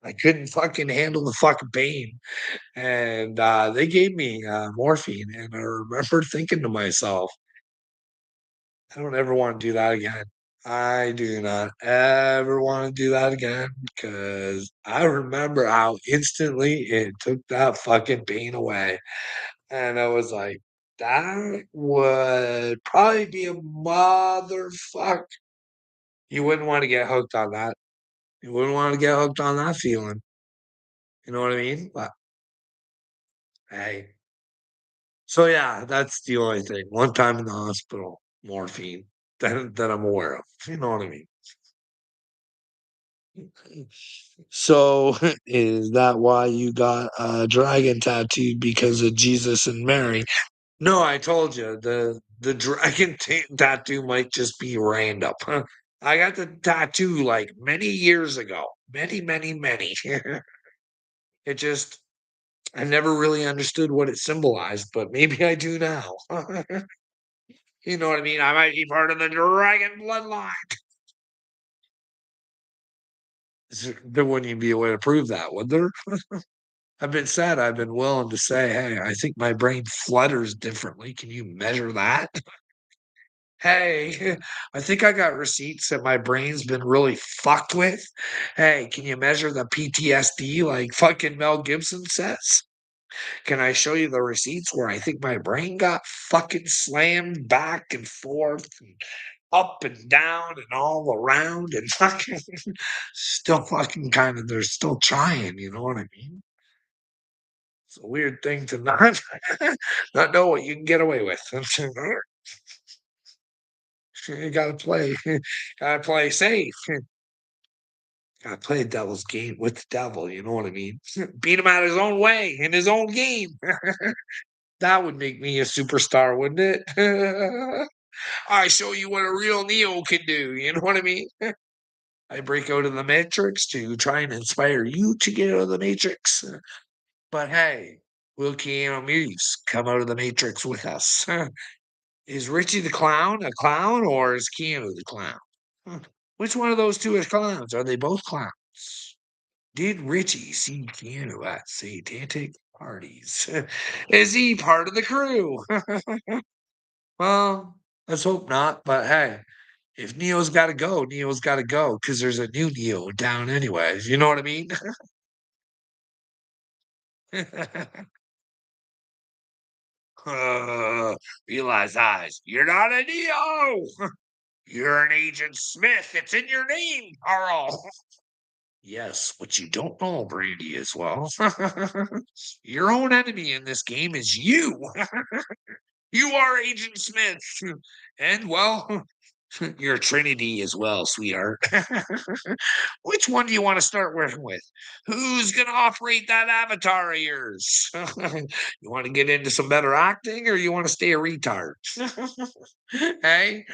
I couldn't fucking handle the fucking pain. And they gave me morphine. And I remember thinking to myself, I don't ever want to do that again. I do not ever want to do that again because I remember how instantly it took that fucking pain away. And I was like, that would probably be a motherfucker. You wouldn't want to get hooked on that. You wouldn't want to get hooked on that feeling. You know what I mean? But hey. So yeah, that's the only thing. One time in the hospital, morphine that I'm aware of. You know what I mean? So is that why you got a dragon tattooed because of Jesus and Mary? No, I told you the dragon tattoo might just be random. I got the tattoo like many years ago. Many, many, many. It just I never really understood what it symbolized, but maybe I do now. You know what I mean? I might be part of the dragon bloodline. There wouldn't even be a way to prove that, would there? I've been willing to say, hey, I think my brain flutters differently. Can you measure that? Hey, I think I got receipts that my brain's been really fucked with. Hey, can you measure the PTSD like fucking Mel Gibson says? Can I show you the receipts where I think my brain got fucking slammed back and forth and up and down and all around and fucking still fucking kind of they're still trying, you know what I mean? It's a weird thing to not not know what you can get away with. You gotta play safe. Gotta play devil's game with the devil, you know what I mean? Beat him out his own way in his own game. That would make me a superstar, wouldn't it? I show you what a real Neo can do, you know what I mean? I break out of the Matrix to try and inspire you to get out of the Matrix. But hey, will Keanu Reeves come out of the Matrix with us? Is Richie the clown a clown or is Keanu the clown? Huh. Which one of those two is clowns? Are they both clowns? Did Richie see Keanu at satanic parties? Is he part of the crew? Well, let's hope not. But hey, if Neo's got to go, Neo's got to go because there's a new Neo down, anyways. You know what I mean? Realize eyes. You're not a Neo. You're an Agent Smith. It's in your name, Carl. Yes, what you don't know, Brandy, as well. Your own enemy in this game is you. You are Agent Smith. And, well, you're Trinity as well, sweetheart. Which one do you want to start working with? Who's going to operate that avatar of yours? You want to get into some better acting or you want to stay a retard? Hey?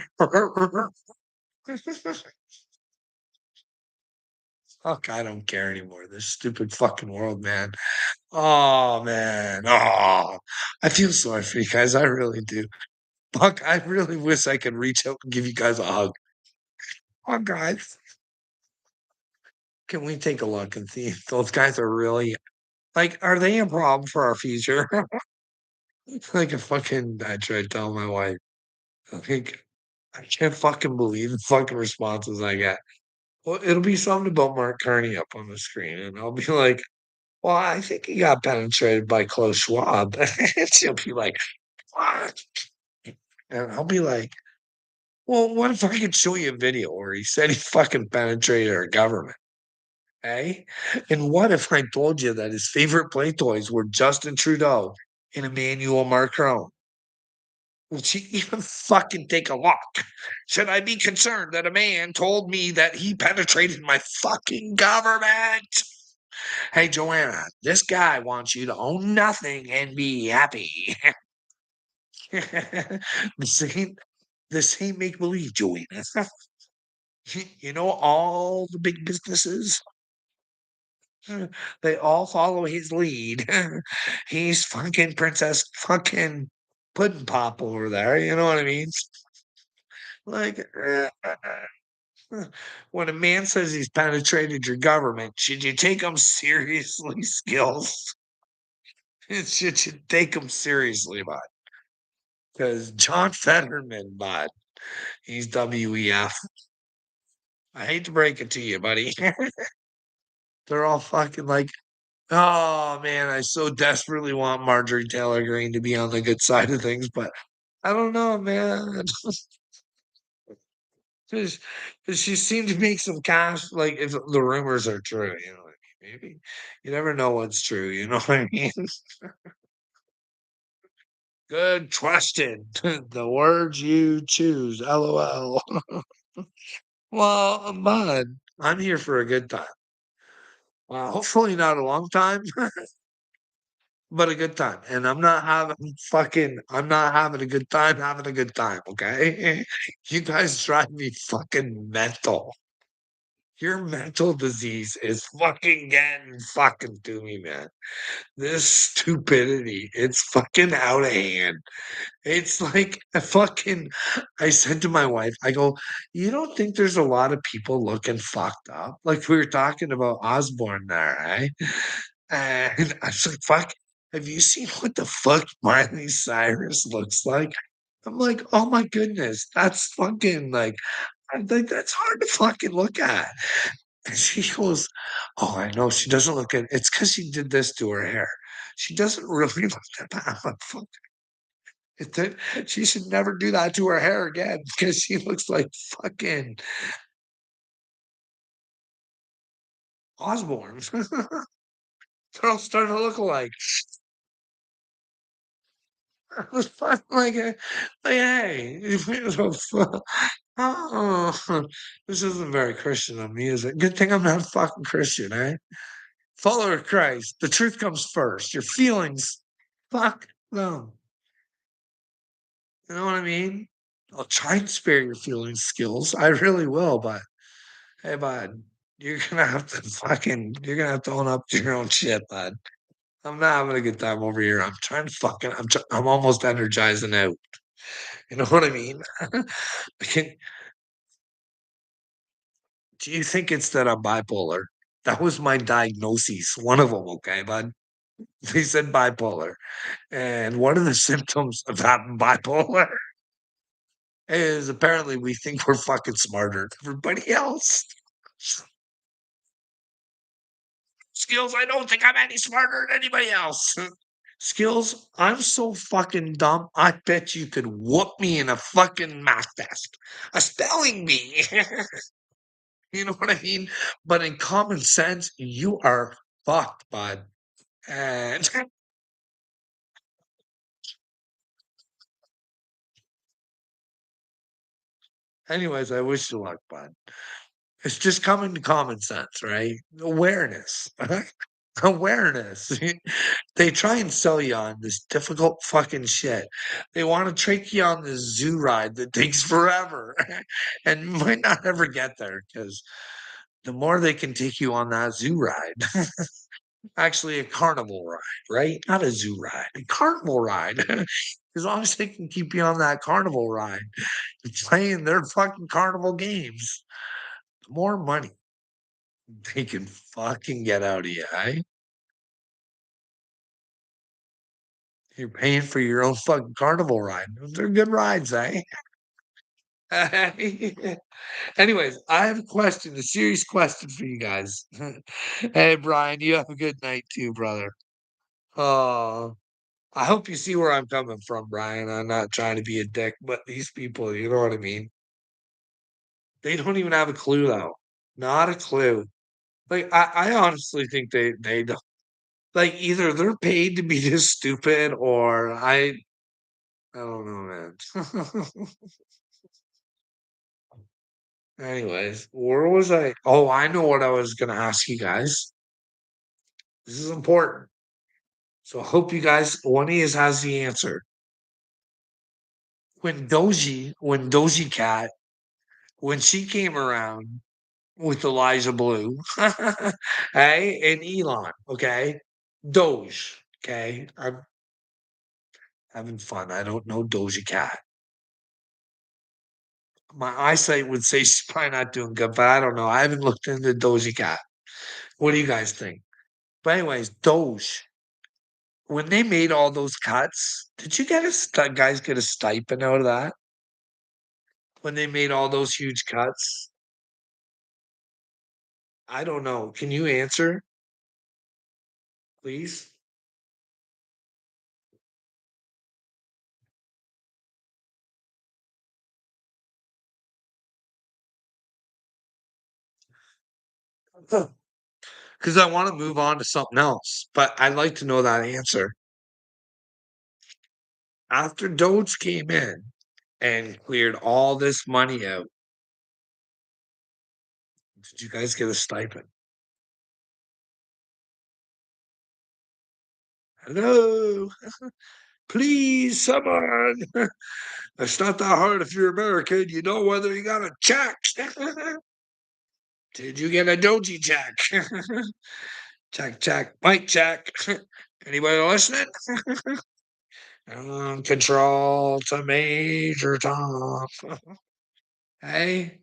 Fuck, I don't care anymore. This stupid fucking world, man. Oh man. Oh, I feel sorry for you guys. I really do. Fuck, I really wish I could reach out and give you guys a hug. Oh, guys, can we take a look and see if those guys are really like, are they a problem for our future? Like a fucking, I tried to tell my wife, like, I can't fucking believe the fucking responses I get. Well, it'll be something about Mark Carney up on the screen, and I'll be like, well, I think he got penetrated by Klaus Schwab. And she'll be like, what? And I'll be like, well, what if I could show you a video where he said he fucking penetrated our government? Eh? And what if I told you that his favorite play toys were Justin Trudeau and Emmanuel Macron? Would you even fucking take a look? Should I be concerned that a man told me that he penetrated my fucking government? Hey, Joanna, this guy wants you to own nothing and be happy. this ain't this ain't make believe, Joanna. You know, all the big businesses, they all follow his lead. He's fucking Princess fucking Puddin' Pop over there. You know what I mean? Like, when a man says he's penetrated your government, should you take him seriously, Skills? Should you take him seriously, bud? Because John Fetterman, bud, he's WEF. I hate to break it to you, buddy. They're all fucking like Oh man, I so desperately want Marjorie Taylor Greene to be on the good side of things, but I don't know, man. 'Cause 'cause she seemed to make some cash, like, if the rumors are true, like, maybe you never know what's true, you know what I mean? Good question. The words you choose, LOL. Well, bud, I'm here for a good time. Hopefully not a long time, but a good time, and I'm not having a good time having a good time, okay? You guys drive me fucking mental. Your mental disease is fucking getting fucking to me, man. This stupidity, it's fucking out of hand. It's like I said to my wife, I go, "You don't think there's a lot of people looking fucked up?" Like we were talking about Osborne there, eh? And I was like, "Fuck, have you seen what the fuck Miley Cyrus looks like?" I'm like, "Oh my goodness, that's fucking like I'm like, that's hard to fucking look at." And she goes, "Oh, I know, she doesn't look good. It's because she did this to her hair. She doesn't really look that bad." I'm like, "Fuck, she should never do that to her hair again because she looks like fucking Osborne." They're all starting to look alike. I was hey, oh, this isn't very Christian on music. Good thing I'm not fucking Christian, eh? Follower of Christ. The truth comes first. Your feelings, fuck them. You know what I mean? I'll try and spare your feelings skills. I really will, but hey, bud, you're gonna have to own up to your own shit, bud. I'm not having a good time over here. I'm trying to fucking, I'm almost energizing out. You know what I mean? Can, do you think it's that I'm bipolar? That was my diagnosis. One of them, okay, bud. They said bipolar. And one of the symptoms of having bipolar is apparently we think we're fucking smarter than everybody else. Skills, I don't think I'm any smarter than anybody else. Skills, I'm so fucking dumb. I bet you could whoop me in a fucking math test, a spelling bee. You know what I mean? But in common sense, you are fucked, bud. And anyways, I wish you luck, bud. It's just coming to common sense, right? Awareness. Awareness. They try and sell you on this difficult fucking shit. They want to trick you on this zoo ride that takes forever and you might not ever get there because the more they can take you on that zoo ride, actually a carnival ride, right? Not a zoo ride, a carnival ride. As long as they can keep you on that carnival ride, playing their fucking carnival games, the more money they can fucking get out of you, eh? You're paying for your own fucking carnival ride. They're good rides, eh? Anyways, I have a question, a serious question for you guys. Hey, Brian, you have a good night too, brother. Oh, I hope you see where I'm coming from, Brian. I'm not trying to be a dick, but these people, you know what I mean? They don't even have a clue, though. Not a clue. Like, I honestly think they don't. Like, either they're paid to be this stupid, or I don't know, man. Anyways, where was I? Oh, I know what I was gonna ask you guys. This is important. So I hope you guys, one of you has the answer. When Doji Cat, when she came around with Elijah Blue, hey, and Elon, okay, Doge, okay, I'm having fun. I don't know Doja Cat. My eyesight would say she's probably not doing good, but I don't know. I haven't looked into Doja Cat. What do you guys think? But anyways, Doge. When they made all those cuts, did you get guys get a stipend out of that? When they made all those huge cuts? I don't know. Can you answer? please. Because I want to move on to something else, but I'd like to know that answer. After Doge came in and cleared all this money out, did you guys get a stipend? Hello, please, someone. It's not that hard if you're American. You know whether you got a check. Did you get a Doji check? Check, check, mic check. Anybody listening? Control to Major Tom. Hey,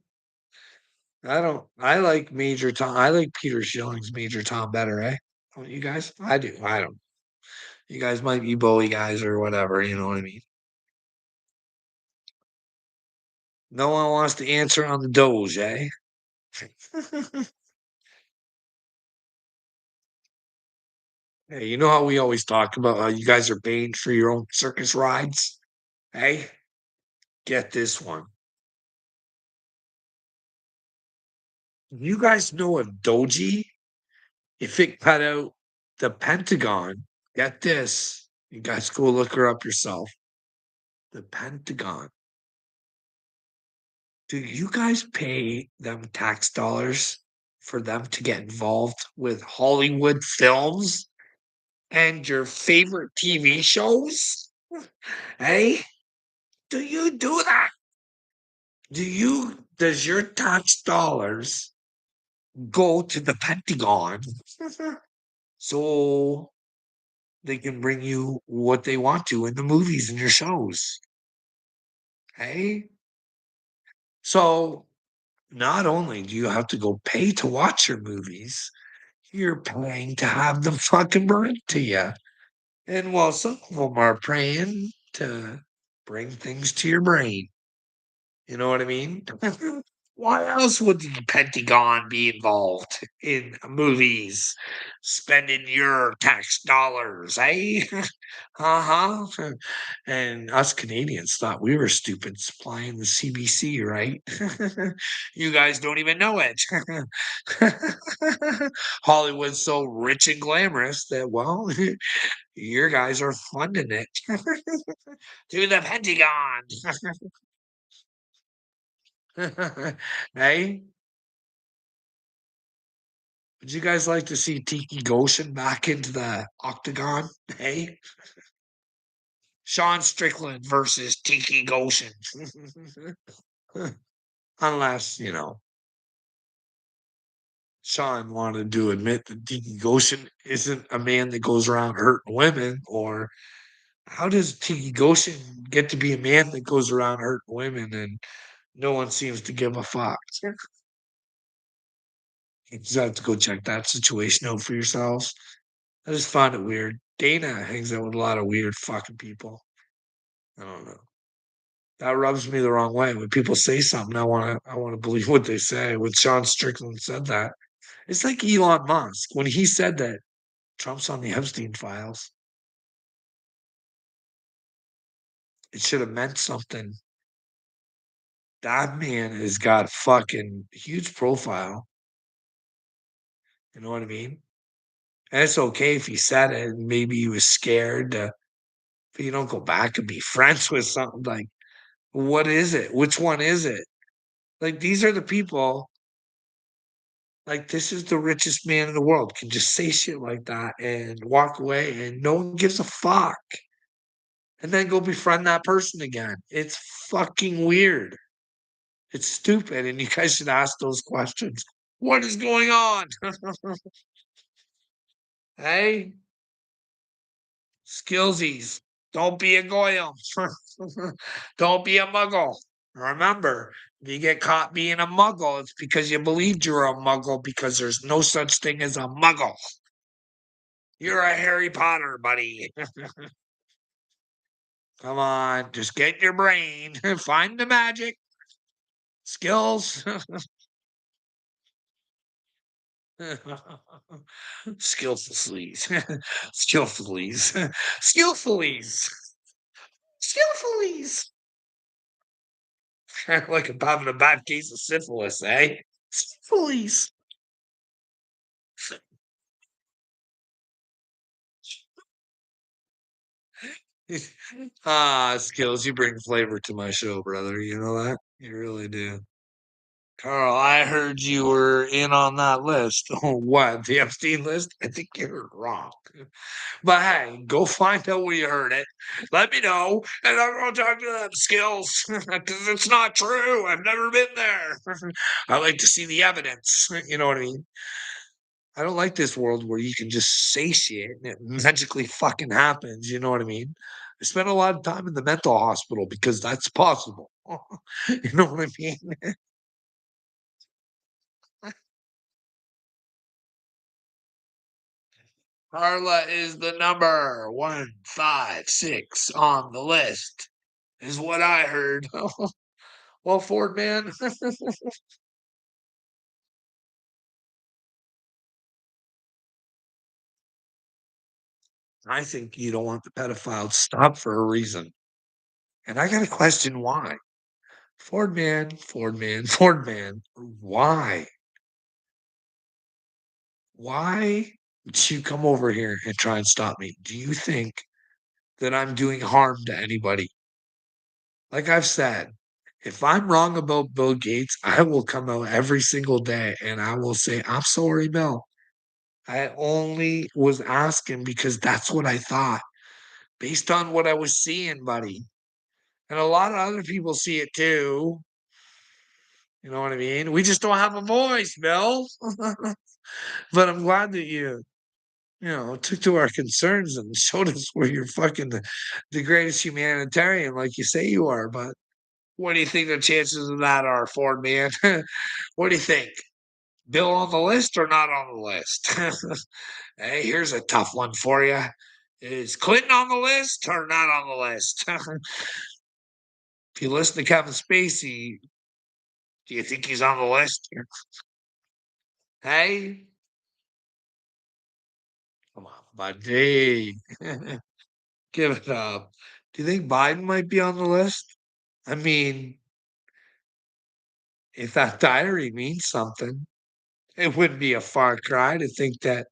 I like Major Tom. I like Peter Schilling's Major Tom better, eh? Don't you guys? I do. I don't. You guys might be Bowie guys or whatever, you know what I mean? No one wants to answer on the Doge, eh? Hey, you know how we always talk about how you guys are paying for your own circus rides? Hey, get this one. You guys know a doji? If it cut out the Pentagon, get this. You guys go look her up yourself. The Pentagon. Do you guys pay them tax dollars for them to get involved with Hollywood films and your favorite TV shows? Hey, do you do that? Does your tax dollars go to the Pentagon so they can bring you what they want to in the movies and your shows? Hey? So not only do you have to go pay to watch your movies, you're paying to have them fucking burned to you. And while some of them are praying to bring things to your brain, you know what I mean? Why else would the Pentagon be involved in movies, spending your tax dollars, eh? Uh-huh. And us Canadians thought we were stupid supplying the CBC, right? You guys don't even know it. Hollywood's so rich and glamorous that, well, your guys are funding it. To the Pentagon. Hey, would you guys like to see Tiki Goshen back into the octagon? Hey, Sean Strickland versus Tiki Goshen. Unless, Sean wanted to admit that Tiki Goshen isn't a man that goes around hurting women, or how does Tiki Goshen get to be a man that goes around hurting women and no one seems to give a fuck? You just have to go check that situation out for yourselves. I just find it weird. Dana hangs out with a lot of weird fucking people. I don't know. That rubs me the wrong way. When people say something, I wanna believe what they say. When Sean Strickland said that, it's like Elon Musk when he said that Trump's on the Epstein files. It should have meant something. That man has got fucking huge profile. You know what I mean? And it's okay if he said it and maybe he was scared but you don't go back and be friends with something like what is it? Which one is it? Like these are the people. Like this is the richest man in the world can just say shit like that and walk away and no one gives a fuck. And then go befriend that person again. It's fucking weird. It's stupid. And you guys should ask those questions. What is going on? Hey, skillsies. Don't be a goyim. Don't be a muggle. Remember, if you get caught being a muggle, it's because you believed you were a muggle because there's no such thing as a muggle. You're a Harry Potter, buddy. Come on, just get in your brain. Find the magic. Skills. Skillfully. Skillfully. Skillfully. Skillfully. Like I'm having a bad case of syphilis, eh? Skillfully. Skills, you bring flavor to my show, brother. You know that? You really do. Carl, I heard you were in on that list. Oh, what? The Epstein list? I think you heard wrong. But hey, go find out where you heard it. Let me know, and I'm going to talk to them skills because it's not true. I've never been there. I like to see the evidence. You know what I mean? I don't like this world where you can just say shit and it magically fucking happens. You know what I mean? I spent a lot of time in the mental hospital because that's possible. You know what I mean? Carla is the number 156 on the list, is what I heard. Well, Ford man, I think you don't want the pedophile stopped for a reason. And I got to question why. Ford man, Ford man, Ford man, why? Why would you come over here and try and stop me? Do you think that I'm doing harm to anybody? Like I've said, if I'm wrong about Bill Gates, I will come out every single day and I will say, I'm sorry, Bill. I only was asking because that's what I thought based on what I was seeing, buddy. And a lot of other people see it too. You know what I mean? We just don't have a voice, Bill. But I'm glad that you took to our concerns and showed us where you're fucking the greatest humanitarian, like you say you are. But what do you think the chances of that are, Ford man? What do you think? Bill on the list or not on the list? Hey, here's a tough one for you. Is Clinton on the list or not on the list? If you listen to Kevin Spacey, do you think he's on the list? Hey, come on, buddy. Give it up. Do you think Biden might be on the list? I mean, if that diary means something, it wouldn't be a far cry to think that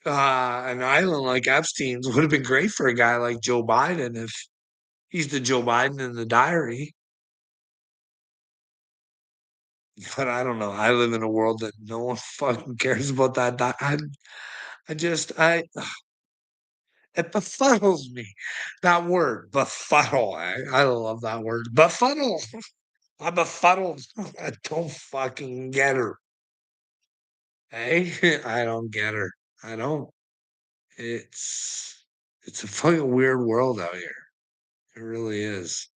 an island like Epstein's would have been great for a guy like Joe Biden if he's the Joe Biden in the diary. But I don't know. I live in a world that no one fucking cares about that. I it befuddles me. That word, befuddle. I love that word. Befuddle. I'm befuddled. I don't fucking get her. Hey, I don't get her. I don't. It's a fucking weird world out here. It really is.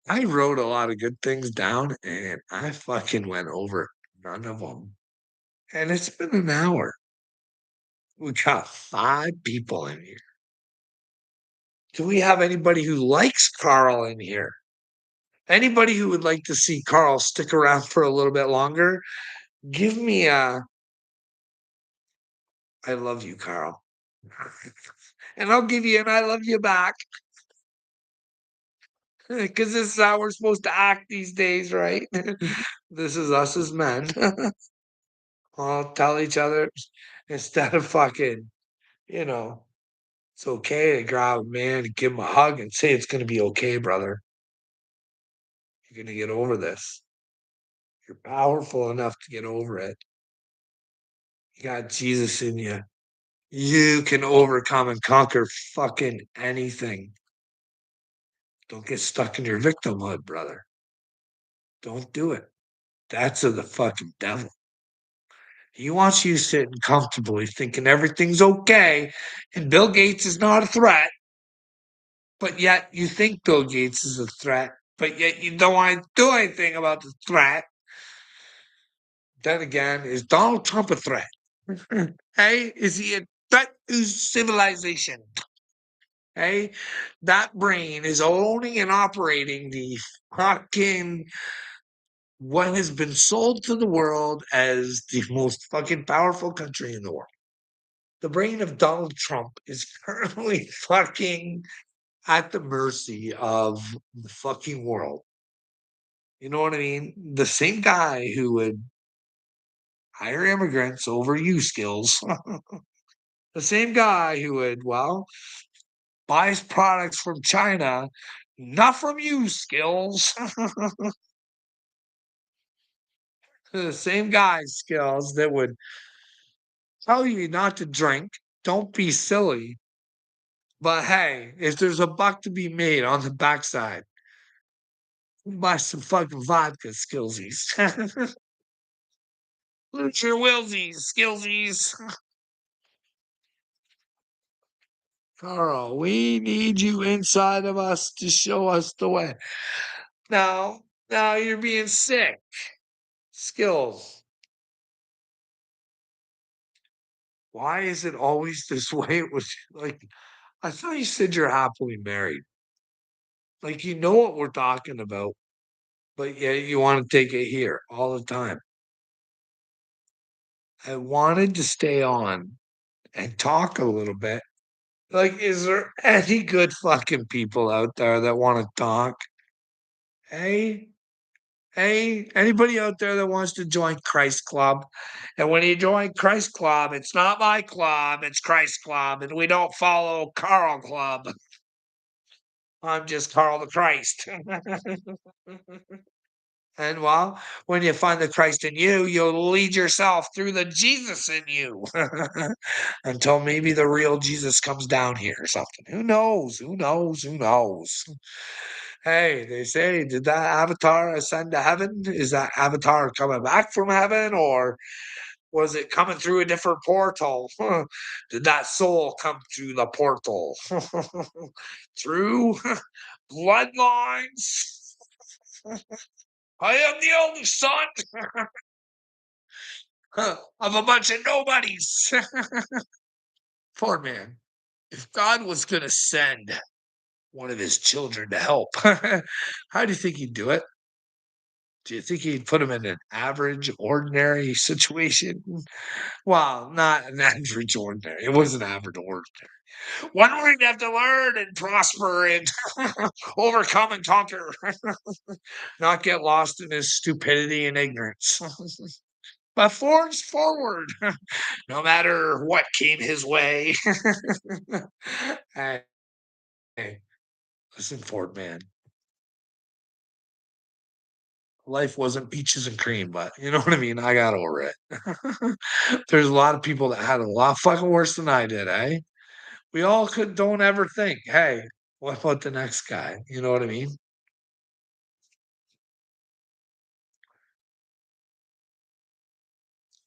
I wrote a lot of good things down and I fucking went over none of them. And it's been an hour. We got 5 people in here. Do we have anybody who likes Carl in here? Anybody who would like to see Carl stick around for a little bit longer? Give me a I love you, Carl. And I'll give you an I love you back. Because this is how we're supposed to act these days, right? This is us as men. I'll tell each other instead of fucking, you know, it's okay to grab a man and give him a hug and say it's going to be okay, brother. You're going to get over this. You're powerful enough to get over it. You got Jesus in you. You can overcome and conquer fucking anything. Don't get stuck in your victimhood, brother. Don't do it. That's of the fucking devil. He wants you sitting comfortably thinking everything's okay and Bill Gates is not a threat, but yet you think Bill Gates is a threat, but yet you don't want to do anything about the threat. Then again, is Donald Trump a threat? Hey, is he a threat to civilization? Hey, that brain is owning and operating the fucking what has been sold to the world as the most fucking powerful country in the world. The brain of Donald Trump is currently fucking at the mercy of the fucking world. You know what I mean? The same guy who would hire immigrants over you skills, the same guy who would, well, buys products from China, not from you skills. The same guy skills that would tell you not to drink, don't be silly. But hey, if there's a buck to be made on the backside, buy some fucking vodka, skillsies. Lose your willsies, skillsies. Carl, we need you inside of us to show us the way. Now, now you're being sick. Skills. Why is it always this way? It was like, I thought you said you're happily married. Like, you know what we're talking about, but yet you want to take it here all the time. I wanted to stay on and talk a little bit. Like, is there any good fucking people out there that want to talk? Hey, hey, anybody out there that wants to join Christ Club? And when you join Christ Club, it's not my club, it's Christ Club, and we don't follow Carl Club. I'm just Carl the Christ. And well, when you find the Christ in you, you'll lead yourself through the Jesus in you until maybe the real Jesus comes down here or something. Who knows? Who knows? Who knows? Hey, they say, did that avatar ascend to heaven? Is that avatar coming back from heaven, or was it coming through a different portal? Did that soul come through the portal? Through bloodlines? I am the only son of a bunch of nobodies. Poor man. If God was going to send one of his children to help, how do you think he'd do it? Do you think he'd put him in an average, ordinary situation? Well, not an average, ordinary. It was an average, ordinary. One where he'd have to learn and prosper and overcome and conquer, not get lost in his stupidity and ignorance. But forge forward, no matter what came his way. Hey, hey, listen, Ford man. Life wasn't peaches and cream, but you know what I mean? I got over it. There's a lot of people that had it a lot fucking worse than I did, eh? We all could don't ever think, hey, what about the next guy? You know what I mean?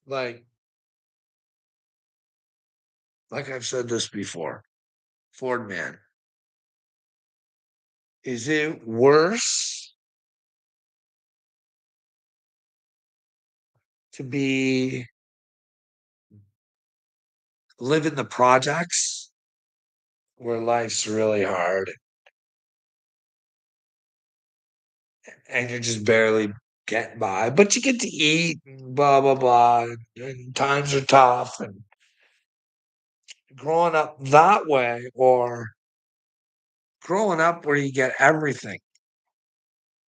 Like, like I've said this before, Ford man, is it worse to be live in the projects where life's really hard and you're just barely getting by, but you get to eat and blah blah blah, and times are tough and growing up that way or growing up where you get everything,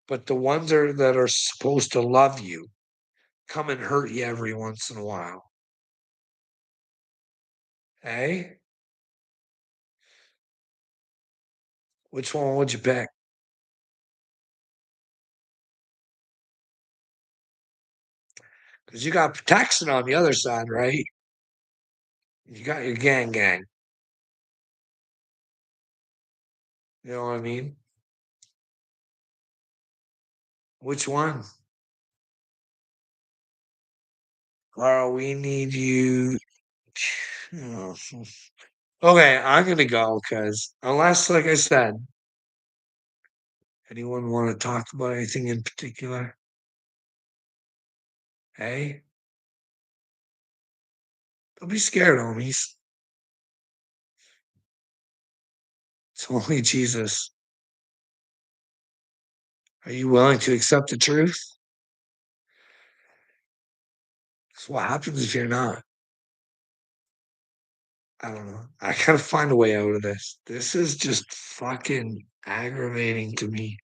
but the ones that are supposed to love you come and hurt you every once in a while. Hey, which one would you pick? Because you got protection on the other side, right? You got your gang. You know what I mean? Which one? Carl, we need you. Oh, okay, I'm gonna go because unless, like I said, anyone want to talk about anything in particular? Hey, don't be scared, homies. It's only Jesus. Are you willing to accept the truth? So what happens if you're not? I don't know. I gotta find a way out of this. This is just fucking aggravating to me.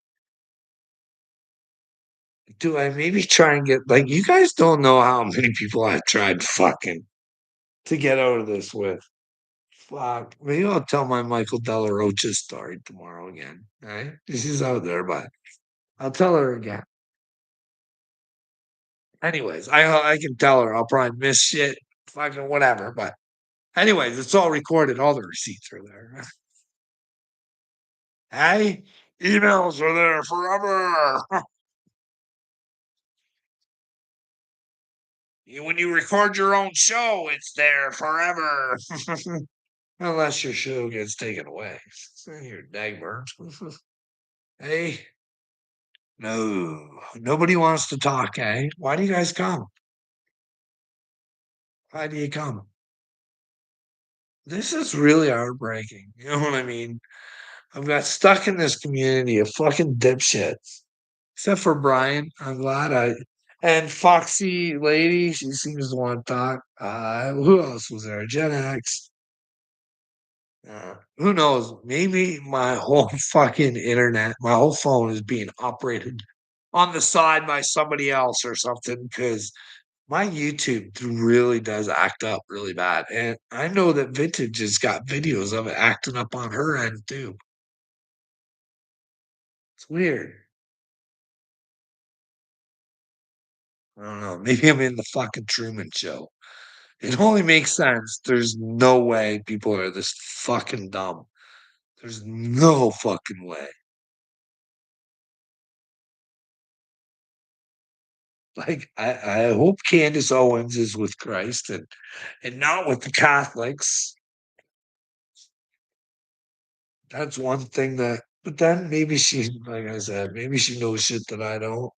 Do I maybe try and get like you guys don't know how many people I've tried fucking to get out of this with. Fuck. Maybe I'll tell my Michael Della Rocha story tomorrow again. Right? She's out there, but I'll tell her again. Anyways, I can tell her I'll probably miss shit, fucking whatever. But anyways, it's all recorded. All the receipts are there. Hey, emails are there forever. When you record your own show, it's there forever. Unless your show gets taken away. You're dagmer. Hey, no, nobody wants to talk, eh? Why do you guys come? Why do you come? This is really heartbreaking. You know what I mean? I've got stuck in this community of fucking dipshits. Except for Brian. I'm glad I and Foxy Lady, she seems to want to talk. Who else was there? Gen X. Who knows? Maybe my whole fucking internet, my whole phone is being operated on the side by somebody else or something because my YouTube really does act up really bad. And I know that Vintage has got videos of it acting up on her end too. It's weird. I don't know. Maybe I'm in the fucking Truman Show. It only makes sense. There's no way people are this fucking dumb. There's no fucking way. Like I hope Candace Owens is with Christ and not with the Catholics. That's one thing that but then maybe she like I said, maybe she knows shit that I don't.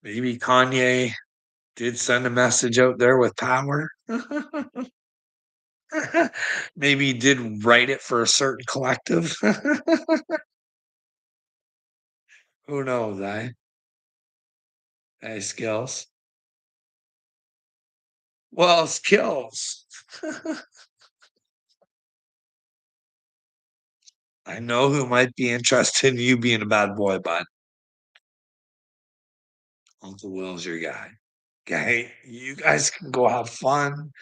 Maybe Kanye did send a message out there with power. Maybe he did write it for a certain collective. Who knows, Hey, skills. Well, skills. I know who might be interested in you being a bad boy, bud. Uncle Will's your guy. Okay, you guys can go have fun.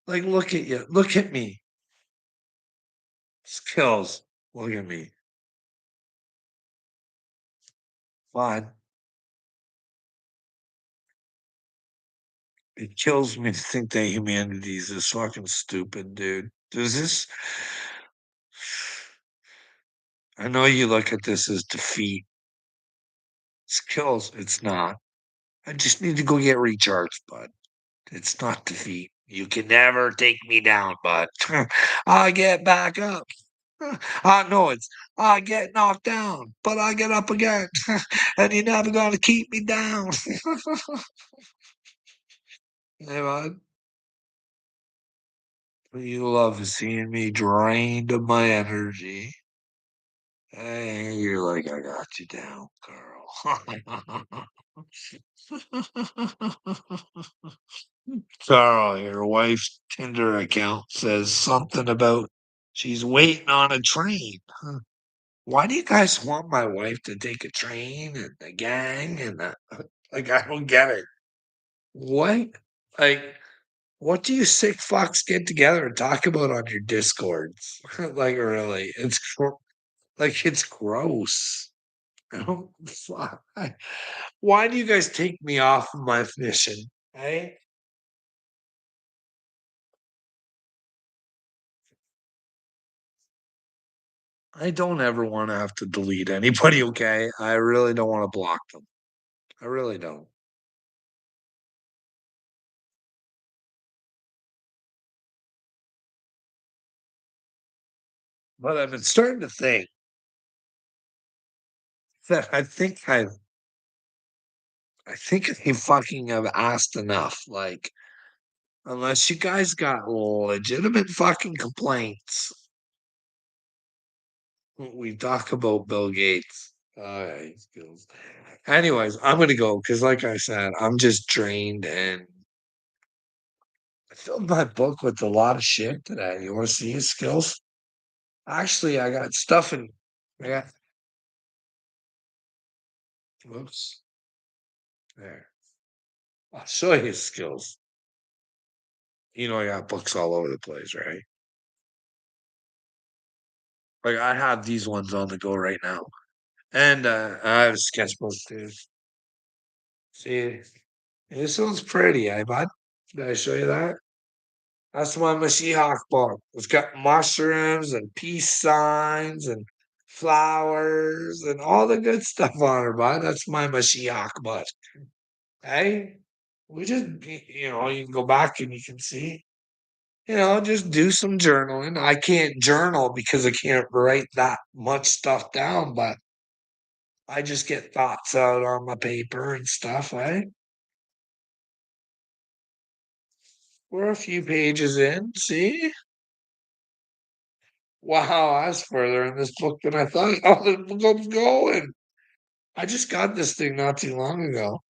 Like, look at you. Look at me. Skills. Look at me. Fun. It kills me to think that humanity is this fucking stupid, dude. Does this? I know you look at this as defeat. Skills. It's not. I just need to go get recharged, bud. It's not defeat. You can never take me down, bud. I get back up. I know it's I get knocked down, but I get up again, and you're never gonna keep me down. Hey, bud, you love seeing me drained of my energy. Hey, you're like, I got you down, girl. Carl, your wife's Tinder account says something about she's waiting on a train. Huh. Why do you guys want my wife to take a train and the gang and the like? I don't get it. What? Like, what do you sick fucks get together and talk about on your discords? Like, really? Like it's gross. I don't fuck. Why do you guys take me off of my mission? Hey, I don't ever want to have to delete anybody. Okay, I really don't want to block them. I really don't. But I've been starting to think that I think they fucking have asked enough. Like, Unless you guys got legitimate fucking complaints. We talk about Bill Gates. Alright, skills. Anyways, I'm gonna go because, like I said, I'm just drained and I filled my book with a lot of shit today. You want to see his skills? Actually, I got stuff in. I got. Whoops. There. I'll show you his skills. You know, I got books all over the place, right? Like I have these ones on the go right now, and I have sketchbooks too. See, this one's pretty, eh, bud? Did I show you that? That's my Mashiach book. It's got mushrooms and peace signs and flowers and all the good stuff on it, bud. That's my Mashiach book. Hey, we just, you can go back and you can see, just do some journaling. I can't journal because I can't write that much stuff down, but I just get thoughts out on my paper and stuff, eh? We're a few pages in, see? Wow, that's further in this book than I thought how the book was going. I just got this thing not too long ago.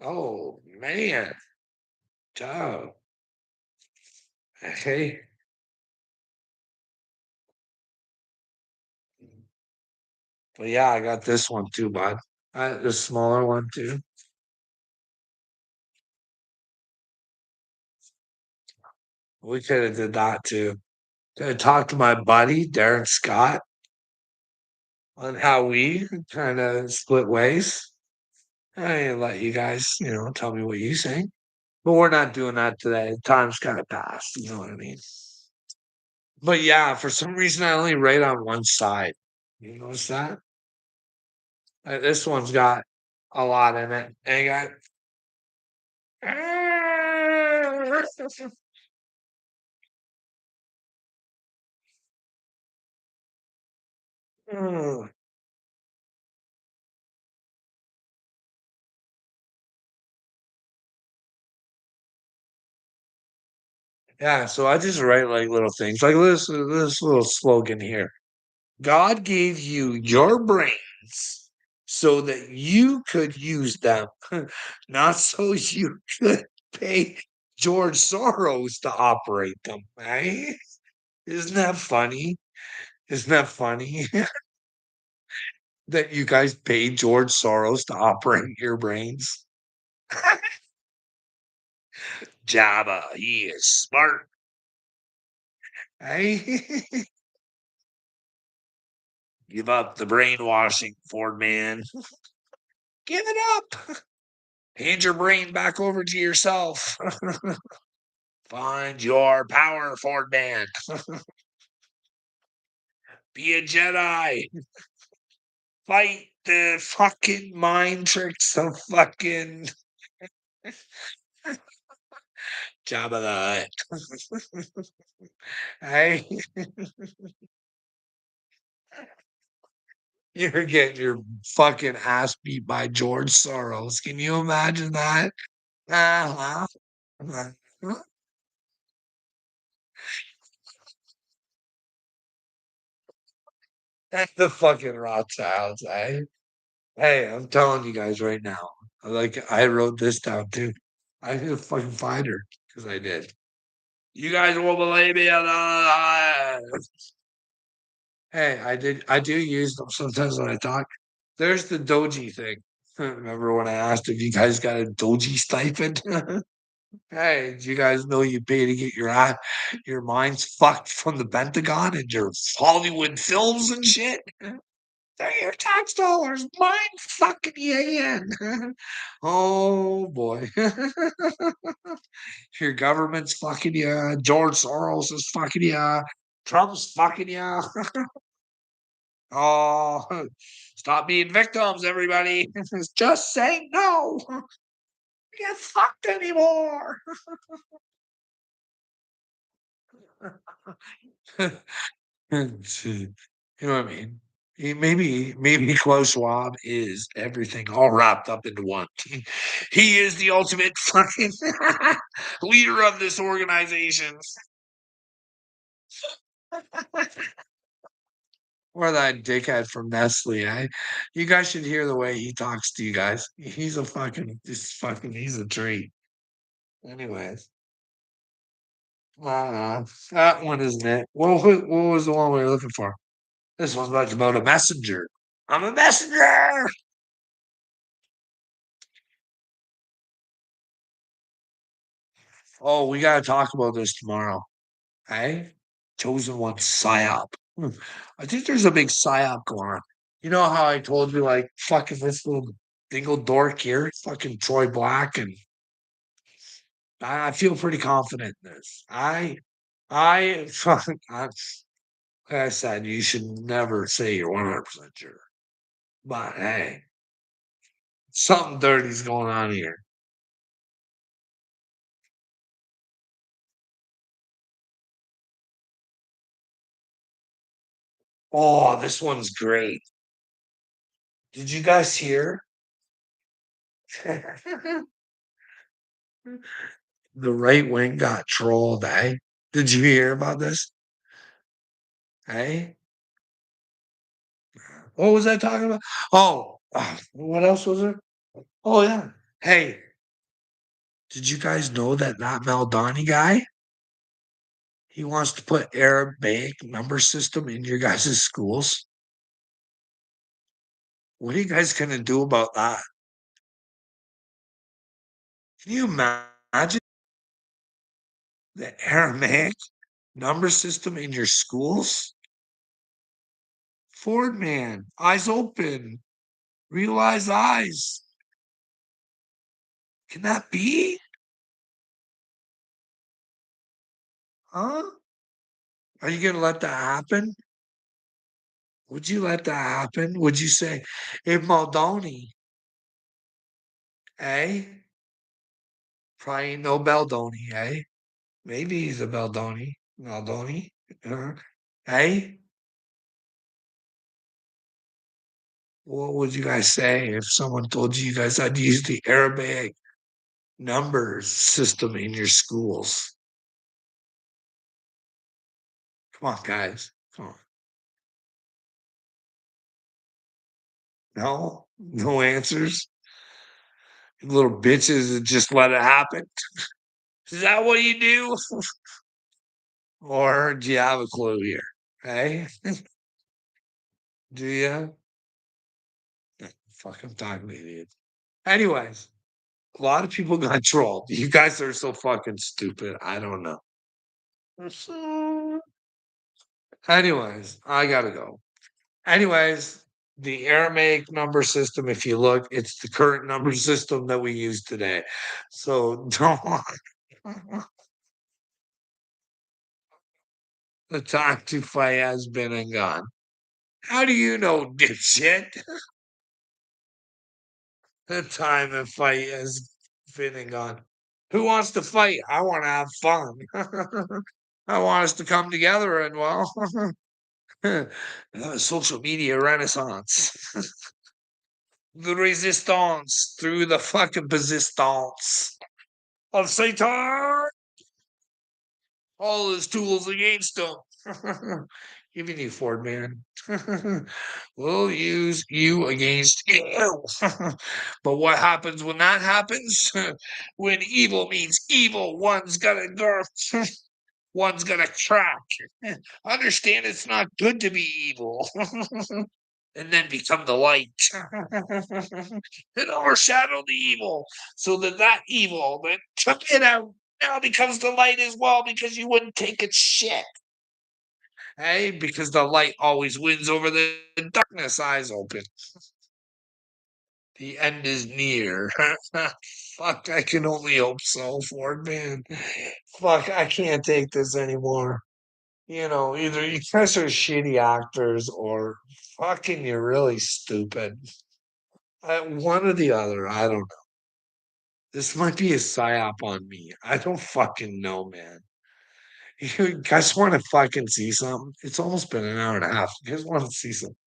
Oh man. Ciao. Hey. But yeah, I got this one too, bud. The smaller one too. We could have did that too. Could have talked to my buddy, Darren Scott, on how we kind of split ways. I let you guys, tell me what you think. But we're not doing that today. Time's kind of passed. You know what I mean? But yeah, for some reason, I only write on one side. You notice that? This one's got a lot in it. And I got. Mm. Yeah, so I just write like little things, like this little slogan here. God gave you your brains so that you could use them, not so you could pay George Soros to operate them, right? Isn't that funny? Isn't that funny that you guys paid George Soros to operate your brains? Jabba, he is smart. Hey, give up the brainwashing, Ford man. Give it up. Hand your brain back over to yourself. Find your power, Ford man. Be a Jedi. Fight the fucking mind tricks of fucking Jabba the Hutt. Hey, you're getting your fucking ass beat by George Soros. Can you imagine that? Uh-huh. That's the fucking Rothschilds, eh? Hey, I'm telling you guys right now. Like I wrote this down too. I need a fucking fighter because I did. You guys will believe me. Hey, I did. I do use them sometimes when I talk. There's the Doji thing. Remember when I asked if you guys got a Doji stipend? Hey, do you guys know you pay to get your minds fucked from the Pentagon and your Hollywood films and shit? They're your tax dollars. Mine fucking you in. Oh boy. Your government's fucking you. George Soros is fucking you. Trump's fucking you. Oh, stop being victims, everybody. Just say no. Get fucked anymore. You know what I mean? Maybe Klaus Schwab is everything all wrapped up into one. He is the ultimate fucking leader of this organization. Or that dickhead from Nestle, eh? You guys should hear the way he talks to you guys. He's a treat. Anyways, that one isn't it. What was the one we were looking for? This one's about a messenger. I'm a messenger. Oh, we gotta talk about this tomorrow. Hey, chosen one psyop. I think there's a big psyop going on. You know how I told you, like, fucking this little dingle dork here, fucking Troy Black, and I feel pretty confident in this. Fucking, like I said, you should never say you're 100% sure. But hey, something dirty's going on here. Oh, this one's great. Did you guys hear? The right wing got trolled, eh? Did you hear about this? Eh? What was I talking about? Oh, what else was there? Oh, yeah. Hey, did you guys know that Maldani guy? He wants to put Arabic number system in your guys' schools. What are you guys gonna do about that? Can you imagine the Aramaic number system in your schools? Ford man, eyes open, realize eyes. Can that be? Huh? Are you gonna let that happen? Would you let that happen? Would you say, if Maldoni, eh? Probably ain't no Beldoni, eh? Maybe he's a Beldoni. Maldoni. Eh? What would you guys say if someone told you you guys had to use the Arabic numbers system in your schools? Come on, guys. Come on. No? No answers? You little bitches and just let it happen? Is that what you do? Or do you have a clue here? Hey? Do you? Fucking talking idiot. Anyways, a lot of people got trolled. You guys are so fucking stupid. I don't know. So, anyways, I gotta go. Anyways, the Aramaic number system, if you look, it's the current number system that we use today. So don't the time to fight has been and gone. How do you know, dipshit? The time to fight has been and gone. Who wants to fight? I want to have fun. I want us to come together and well, social media renaissance. The resistance through the fucking persistence of Satan. All his tools against him. Even you, Ford man. We'll use you against you. But what happens when that happens? When evil means evil, one's gonna go, one's gonna crack. Understand it's not good to be evil. And then become the light and overshadow the evil so that that evil that took it out now becomes the light as well because you wouldn't take its shit. Hey, because the light always wins over the darkness. Eyes open. The end is near. Fuck, I can only hope so, Ford man. Fuck, I can't take this anymore. Either you guys are shitty actors or fucking you're really stupid. One or the other. I don't know. This might be a psyop on me. I don't fucking know, man. You guys want to fucking see something? It's almost been an hour and a half. You guys want to see something?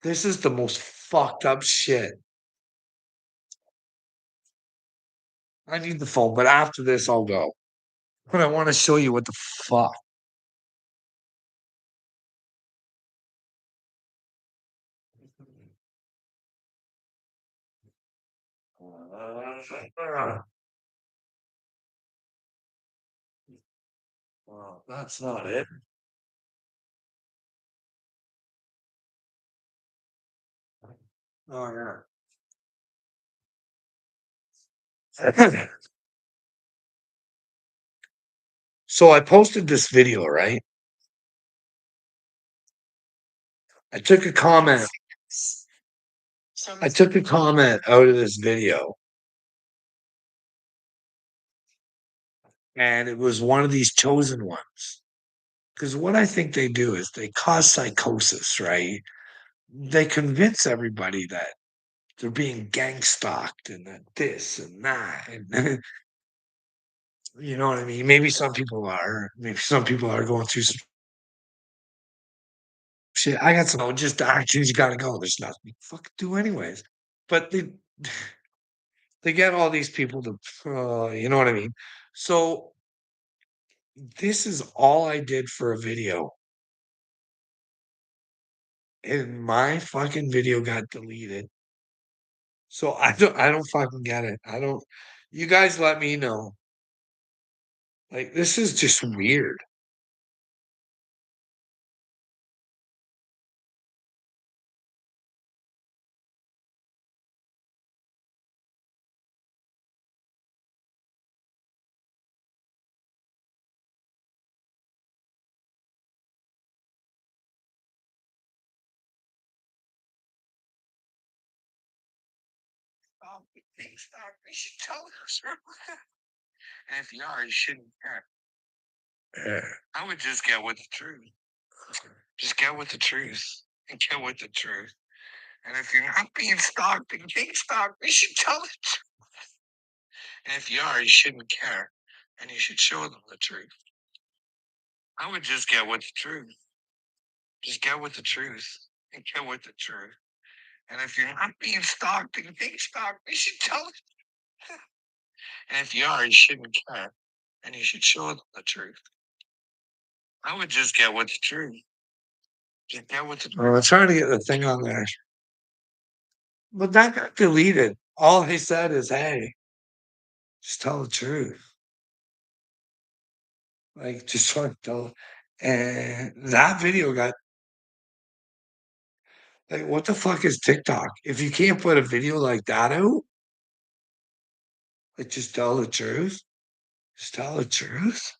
This is the most fucked up shit. I need the phone, but after this, I'll go. But I wanna show you what the fuck. Well, that's not it. Oh, yeah. So I posted this video, right? I took a comment I took a comment out of this video, and it was one of these chosen ones. Because what I think they do is they cause psychosis, right? They convince everybody that they're being gang stalked and that this and that, and you know what I mean? Maybe some people are. Maybe some people are going through some shit. I got some just actions you gotta go. There's nothing you fucking do anyways. But they get all these people to, you know what I mean? So this is all I did for a video, and my fucking video got deleted. So I don't fucking get it. I don't. You guys let me know. Like, this is just weird. Oh, thanks, doc. We should tell us. And if you are, you shouldn't care. I would just get with the truth. Just get with the truth. And get with the truth. And if you're not being stalked and being stalked, we should tell the truth. And if you are, you shouldn't care. And you should show them the truth. I would just get with the truth. Just get with the truth. And get with the truth. And if you're not being stalked and being stalked, we should tell it. And if you are, you shouldn't care. And you should show them the truth. I would just get with the truth. Just get with the truth. I'm trying to get the thing on there. But that got deleted. All he said is, hey, just tell the truth. Like, just try to tell. And that video got like, what the fuck is TikTok? If you can't put a video like that out, like, just tell the truth. Just tell the truth.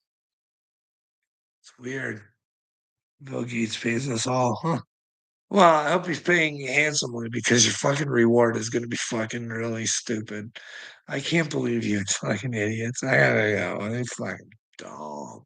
It's weird. Bill Gates pays us all, huh? Well, I hope he's paying you handsomely because your fucking reward is gonna be fucking really stupid. I can't believe you fucking idiots. I gotta go. They fucking dumb.